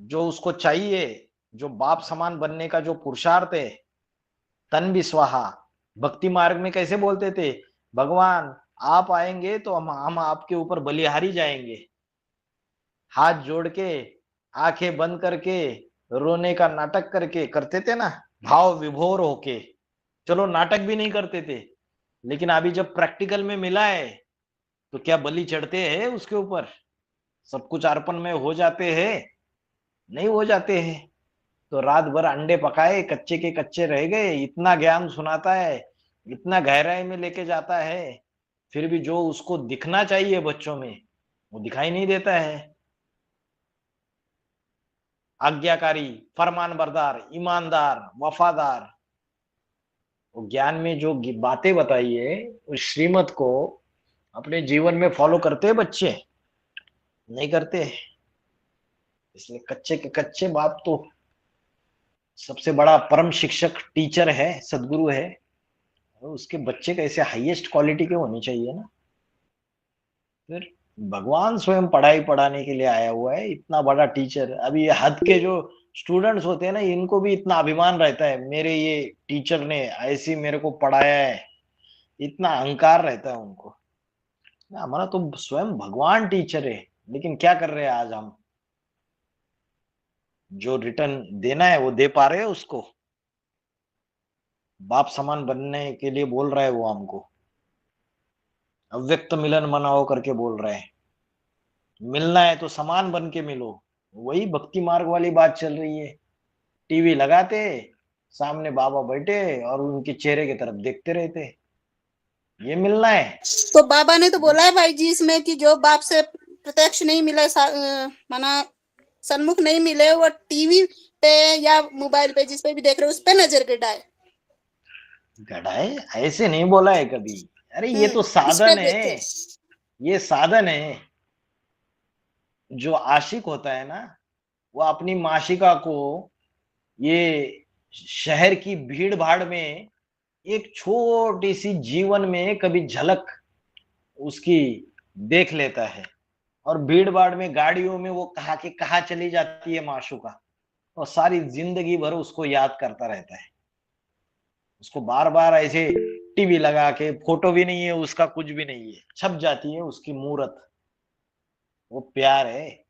जो उसको चाहिए, जो बाप समान बनने का जो पुरुषार्थ है। तन भी स्वाहा। भक्ति मार्ग में कैसे बोलते थे, भगवान आप आएंगे तो हम आपके ऊपर बलिहारी जाएंगे। हाथ जोड़ के आंखें बंद करके रोने का नाटक करके करते थे ना, भाव विभोर होके। चलो नाटक भी नहीं करते थे, लेकिन अभी जब प्रैक्टिकल में मिला है तो क्या बलि चढ़ते हैं उसके ऊपर? सब कुछ अर्पण में हो जाते हैं? नहीं हो जाते हैं। तो रात भर अंडे पकाए, कच्चे के कच्चे रह गए। इतना ज्ञान सुनाता है, इतना गहराई में लेके जाता है, फिर भी जो उसको दिखना चाहिए बच्चों में वो दिखाई नहीं देता है। आज्ञाकारी, फरमानबरदार, ईमानदार, वफादार, वो ज्ञान में जो बातें बताई है उस श्रीमत को अपने जीवन में फॉलो करते हैं बच्चे? नहीं करते। इसलिए कच्चे के कच्चे बाप तो सबसे बड़ा परम शिक्षक टीचर है, सदगुरु है, और उसके बच्चे कैसे हाईएस्ट क्वालिटी के होने चाहिए ना। फिर भगवान स्वयं पढ़ाई पढ़ाने के लिए आया हुआ है, इतना बड़ा टीचर। अभी हद के जो स्टूडेंट्स होते हैं ना, इनको भी इतना अभिमान रहता है, मेरे ये टीचर ने ऐसी मेरे को पढ़ाया है, इतना अहंकार रहता है उनको। हमारा तो स्वयं भगवान टीचर है, लेकिन क्या कर रहे हैं आज हम? जो रिटर्न देना है वो दे पा रहे हैं उसको? बाप समान बनने के लिए बोल रहा है वो हमको, अव्यक्त मिलन मनाओ करके बोल रहे हैं। मिलना है तो समान बन के मिलो, वही भक्ति मार्ग वाली बात चल रही है। टीवी लगाते, सामने बाबा बैठे और उनके चेहरे की तरफ देखते रहते, ये मिलना है। तो बाबा ने तो बोला है भाई जी इसमें कि जो बाप से प्रत्यक्ष नहीं मिले, माना सन्मुख नहीं मिले, वो टीवी पे या मोबाइल पे जिस पे भी देख रहे हो उस पे नजर गड़ाए ऐसे नहीं बोला है कभी। अरे ये तो साधन है, ये साधन है। जो आशिक होता है ना, वो अपनी माशिका को ये शहर की भीड़ भाड़ में एक छोटी सी जीवन में कभी झलक उसकी देख लेता है, और भीड़ भाड़ में गाड़ियों में वो कहा कि कहाँ चली जाती है माशुका, और सारी जिंदगी भर उसको याद करता रहता है। उसको बार बार ऐसे टीवी लगा के, फोटो भी नहीं है उसका, कुछ भी नहीं है, छप जाती है उसकी मूरत। वो प्यार है,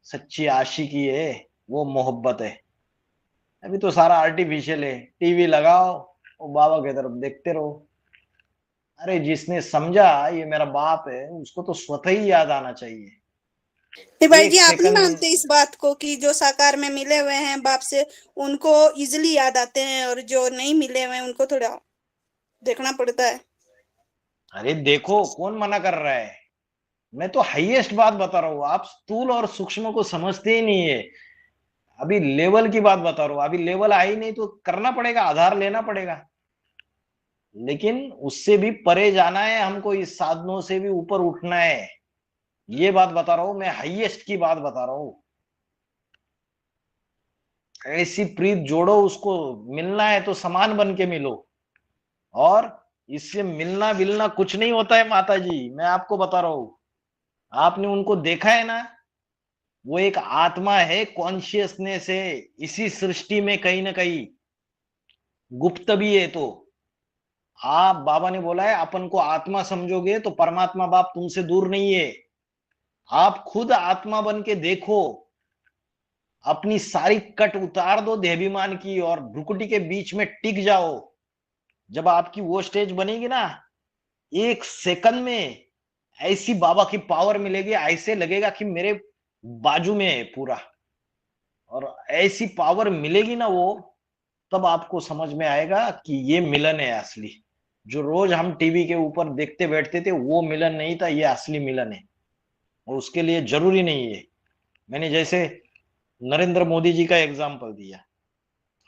सच्ची आशिकी है, वो मोहब्बत है। अभी तो सारा आर्टिफिशियल है। टीवी लगाओ और बाबा की तरफ देखते रहो। अरे जिसने समझा ये मेरा बाप है, उसको तो स्वतः ही याद आना चाहिए। तो भाई जी आप नहीं मानते इस बात को कि जो साकार में मिले हुए हैं बाप से उनको इजीली याद आते हैं, और जो नहीं मिले हुए हैं उनको थोड़ा देखना पड़ता है? अरे देखो, कौन मना कर रहा है? मैं तो हाईएस्ट बात बता रहा हूँ। आप स्थूल और सूक्ष्म को समझते ही नहीं है। अभी लेवल की बात बता रहा हूँ। अभी लेवल आई नहीं तो करना पड़ेगा, आधार लेना पड़ेगा, लेकिन उससे भी परे जाना है हमको, इस साधनों से भी ऊपर उठना है। ये बात बता रहा हूं मैं, हाईएस्ट की बात बता रहा हूं। ऐसी प्रीत जोड़ो, उसको मिलना है तो समान बन के मिलो। और इससे मिलना बिलना कुछ नहीं होता है माता जी, मैं आपको बता रहा हूं। आपने उनको देखा है ना, वो एक आत्मा है, कॉन्शियसनेस है इसी सृष्टि में, कहीं ना कहीं गुप्त भी है। तो आप, बाबा ने बोला है, अपन को आत्मा समझोगे तो परमात्मा बाप तुमसे दूर नहीं है। आप खुद आत्मा बन के देखो, अपनी सारी कट उतार दो देहाभिमान की और भ्रुकुटी के बीच में टिक जाओ। जब आपकी वो स्टेज बनेगी ना, एक सेकंड में ऐसी बाबा की पावर मिलेगी, ऐसे लगेगा कि मेरे बाजू में है पूरा, और ऐसी पावर मिलेगी ना वो, तब आपको समझ में आएगा कि ये मिलन है असली। जो रोज हम टीवी के ऊपर देखते बैठते थे वो मिलन नहीं था, ये असली मिलन है। और उसके लिए जरूरी नहीं है, मैंने जैसे नरेंद्र मोदी जी का एग्जाम्पल दिया,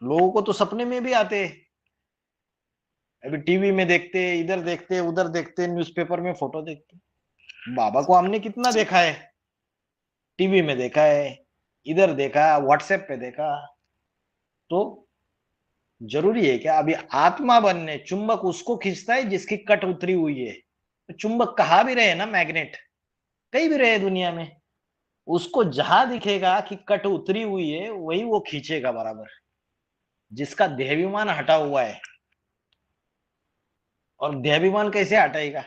लोगों को तो सपने में भी आते, अभी टीवी में देखते, इधर देखते, उधर देखते, न्यूज़पेपर में फोटो देखते। बाबा को हमने कितना देखा है, टीवी में देखा है, इधर देखा, व्हाट्सएप पे देखा। तो जरूरी है क्या? अभी आत्मा बनने, चुंबक उसको खींचता है जिसकी कट उतरी हुई है। तो चुंबक कहाँ भी रहे ना, मैग्नेट कहीं भी रहे दुनिया में, उसको जहां दिखेगा कि कट उतरी हुई है वही वो खींचेगा बराबर, जिसका देहाभिमान हटा हुआ है। और देहाभिमान कैसे हटाएगा?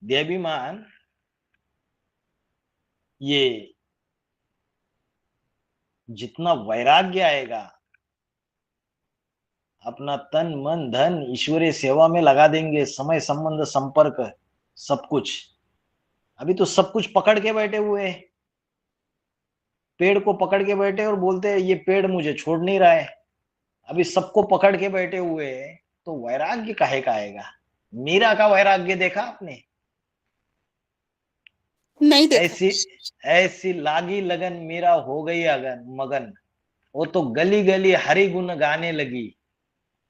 देहाभिमान ये जितना वैराग्य आएगा, अपना तन मन धन ईश्वरीय सेवा में लगा देंगे, समय संबंध संपर्क सब कुछ, अभी तो सब कुछ पकड़ के बैठे हुए हैं, पेड़ को पकड़ के बैठे और बोलते हैं ये पेड़ मुझे छोड़ नहीं रहा है। अभी सबको पकड़ के बैठे हुए हैं, तो वैराग्य काहे का आएगा? मीरा का वैराग्य देखा आपने? नहीं देखा। ऐसी ऐसी लागी लगन मीरा हो गई अगन मगन, वो तो गली गली हरि गुण गाने लगी।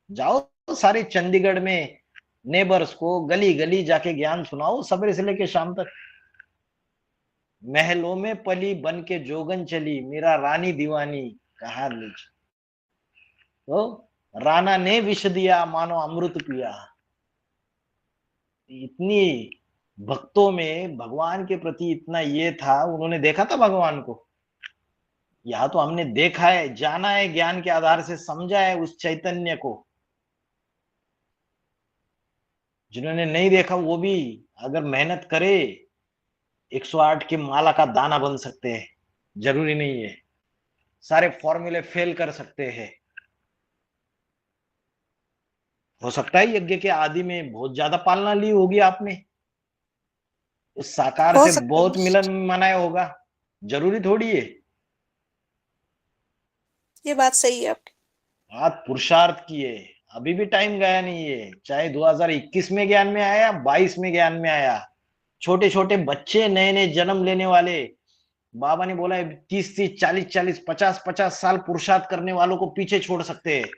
जाओ सारे चंडीगढ़ में नेबर्स को गली गली जाके ज्ञान सुनाओ सवेरे से लेके शाम तक। महलों में पली बन के जोगन चली, मेरा रानी दीवानी कहा ले। तो राणा ने विष दिया मानो अमृत पिया। इतनी भक्तों में भगवान के प्रति इतना ये था, उन्होंने देखा था भगवान को। या तो हमने देखा है, जाना है, ज्ञान के आधार से समझा है उस चैतन्य को। जिन्होंने नहीं देखा वो भी अगर मेहनत करे 108 की माला का दाना बन सकते हैं। जरूरी नहीं है सारे फॉर्मूले फेल कर सकते हैं। हो सकता है यज्ञ के आदि में बहुत ज्यादा पालना ली होगी आपने, उस साकार हो से सकता बहुत है। मिलन मनाया होगा। जरूरी थोड़ी है। ये बात सही है आपकी। बात पुरुषार्थ की है। अभी भी टाइम गया नहीं है, चाहे 2021 में ज्ञान में आया, 22 में ज्ञान में आया। छोटे छोटे बच्चे नए नए जन्म लेने वाले, बाबा ने बोला है 30-30, 40-40, 50-50 साल पुरुषार्थ करने वालों को पीछे छोड़ सकते हैं,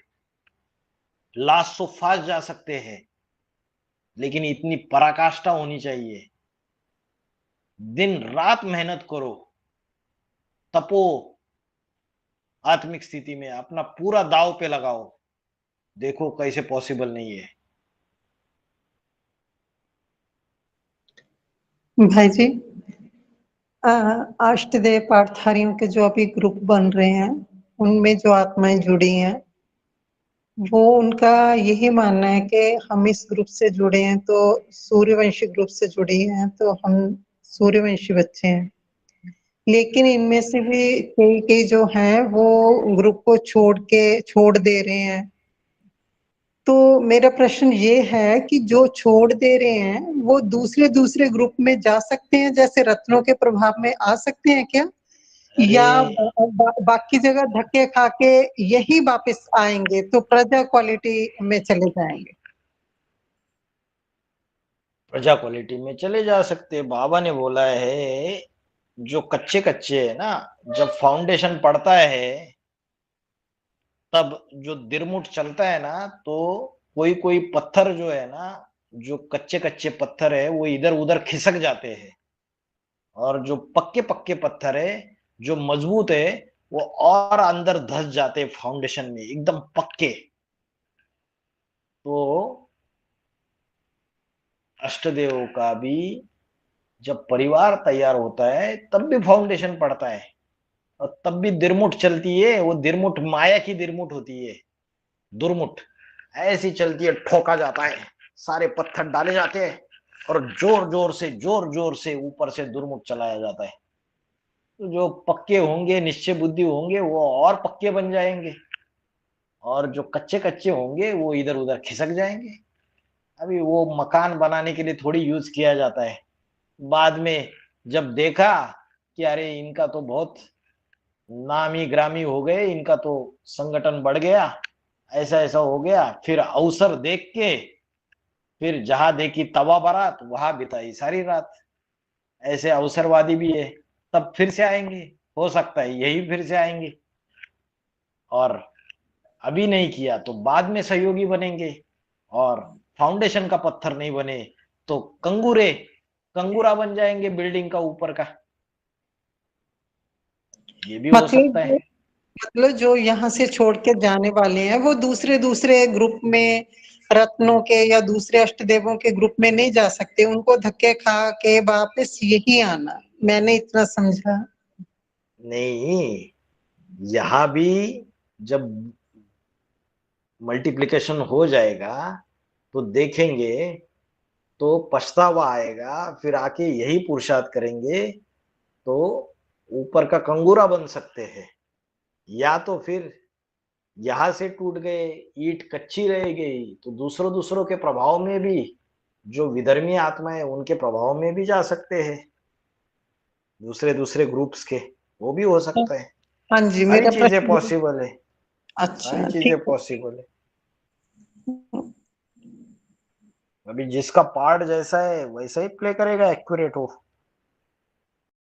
लास्ट सो फास्ट जा सकते हैं। लेकिन इतनी पराकाष्ठा होनी चाहिए। दिन रात मेहनत करो, तपो, आत्मिक स्थिति में अपना पूरा दाव पे लगाओ, देखो कैसे पॉसिबल नहीं है। भाई जी, अष्टदेव पाठधारियों के जो अभी ग्रुप बन रहे हैं, उनमें जो आत्माएं जुड़ी हैं, वो उनका यही मानना है कि हम इस ग्रुप से जुड़े हैं तो सूर्यवंशी ग्रुप से जुड़े हैं तो हम सूर्यवंशी बच्चे हैं। लेकिन इनमें से भी कई कई जो हैं वो ग्रुप को छोड़ दे रहे हैं। तो मेरा प्रश्न ये है कि जो छोड़ दे रहे हैं वो दूसरे ग्रुप में जा सकते हैं, जैसे रत्नों के प्रभाव में आ सकते हैं क्या? या बाकी जगह धक्के खा के यही वापस आएंगे तो प्रजा क्वालिटी में चले जाएंगे? प्रजा क्वालिटी में चले जा सकते। बाबा ने बोला है जो कच्चे कच्चे है ना, जब फाउंडेशन पड़ता है तब जो दिरमुट चलता है ना, तो कोई कोई पत्थर जो है ना, जो कच्चे कच्चे पत्थर है वो इधर उधर खिसक जाते हैं, और जो पक्के पक्के पत्थर है जो मजबूत है वो और अंदर धस जाते हैं फाउंडेशन में एकदम पक्के। तो अष्टदेव का भी जब परिवार तैयार होता है तब भी फाउंडेशन पड़ता है, और तब भी दिरमुट चलती है। वो दिरमुट माया की दिरमुट होती है, दुरमुट ऐसी चलती है, ठोका जाता है, सारे पत्थर डाले जाते हैं और जोर जोर से ऊपर से दुरमुट चलाया जाता है। तो जो पक्के होंगे, निश्चय बुद्धि होंगे, वो और पक्के बन जाएंगे, और जो कच्चे कच्चे होंगे वो इधर उधर खिसक जाएंगे। अभी वो मकान बनाने के लिए थोड़ी यूज किया जाता है। बाद में जब देखा कि अरे इनका तो बहुत नामी ग्रामी हो गए, इनका तो संगठन बढ़ गया, ऐसा ऐसा हो गया, फिर अवसर देख के फिर जहां देखी तवा बारात वहां बिताई सारी रात। ऐसे अवसरवादी भी है, तब फिर से आएंगे, हो सकता है यही फिर से आएंगे, और अभी नहीं किया तो बाद में सहयोगी बनेंगे, और फाउंडेशन का पत्थर नहीं बने तो कंगूरा बन जाएंगे बिल्डिंग का ऊपर का। ये भी हो सकता है। मतलब जो यहाँ से छोड़ के जाने वाले हैं वो दूसरे ग्रुप में, रत्नों के या दूसरे अष्टदेवों के ग्रुप में नहीं जा सकते, उनको धक्के खा के वापस यही आना, मैंने इतना समझा। नहीं, यहां भी जब मल्टीप्लिकेशन हो जाएगा तो देखेंगे तो पछतावा आएगा, फिर आके यही पुरुषार्थ करेंगे तो ऊपर का कंगूरा बन सकते हैं, या तो फिर यहां से टूट गए, ईंट कच्ची रह गई तो दूसरों के प्रभाव में भी, जो विधर्मी आत्मा है उनके प्रभाव में भी जा सकते हैं। दूसरे दूसरे ग्रुप्स के, वो भी हो सकता है। हाँ जी, सारी मेरा चीजें प्रश्न पॉसिबल है, अच्छा सारी ठीक चीजें है। पॉसिबल है। अभी जिसका पार्ट जैसा है वैसा ही प्ले करेगा, एक्यूरेट हो।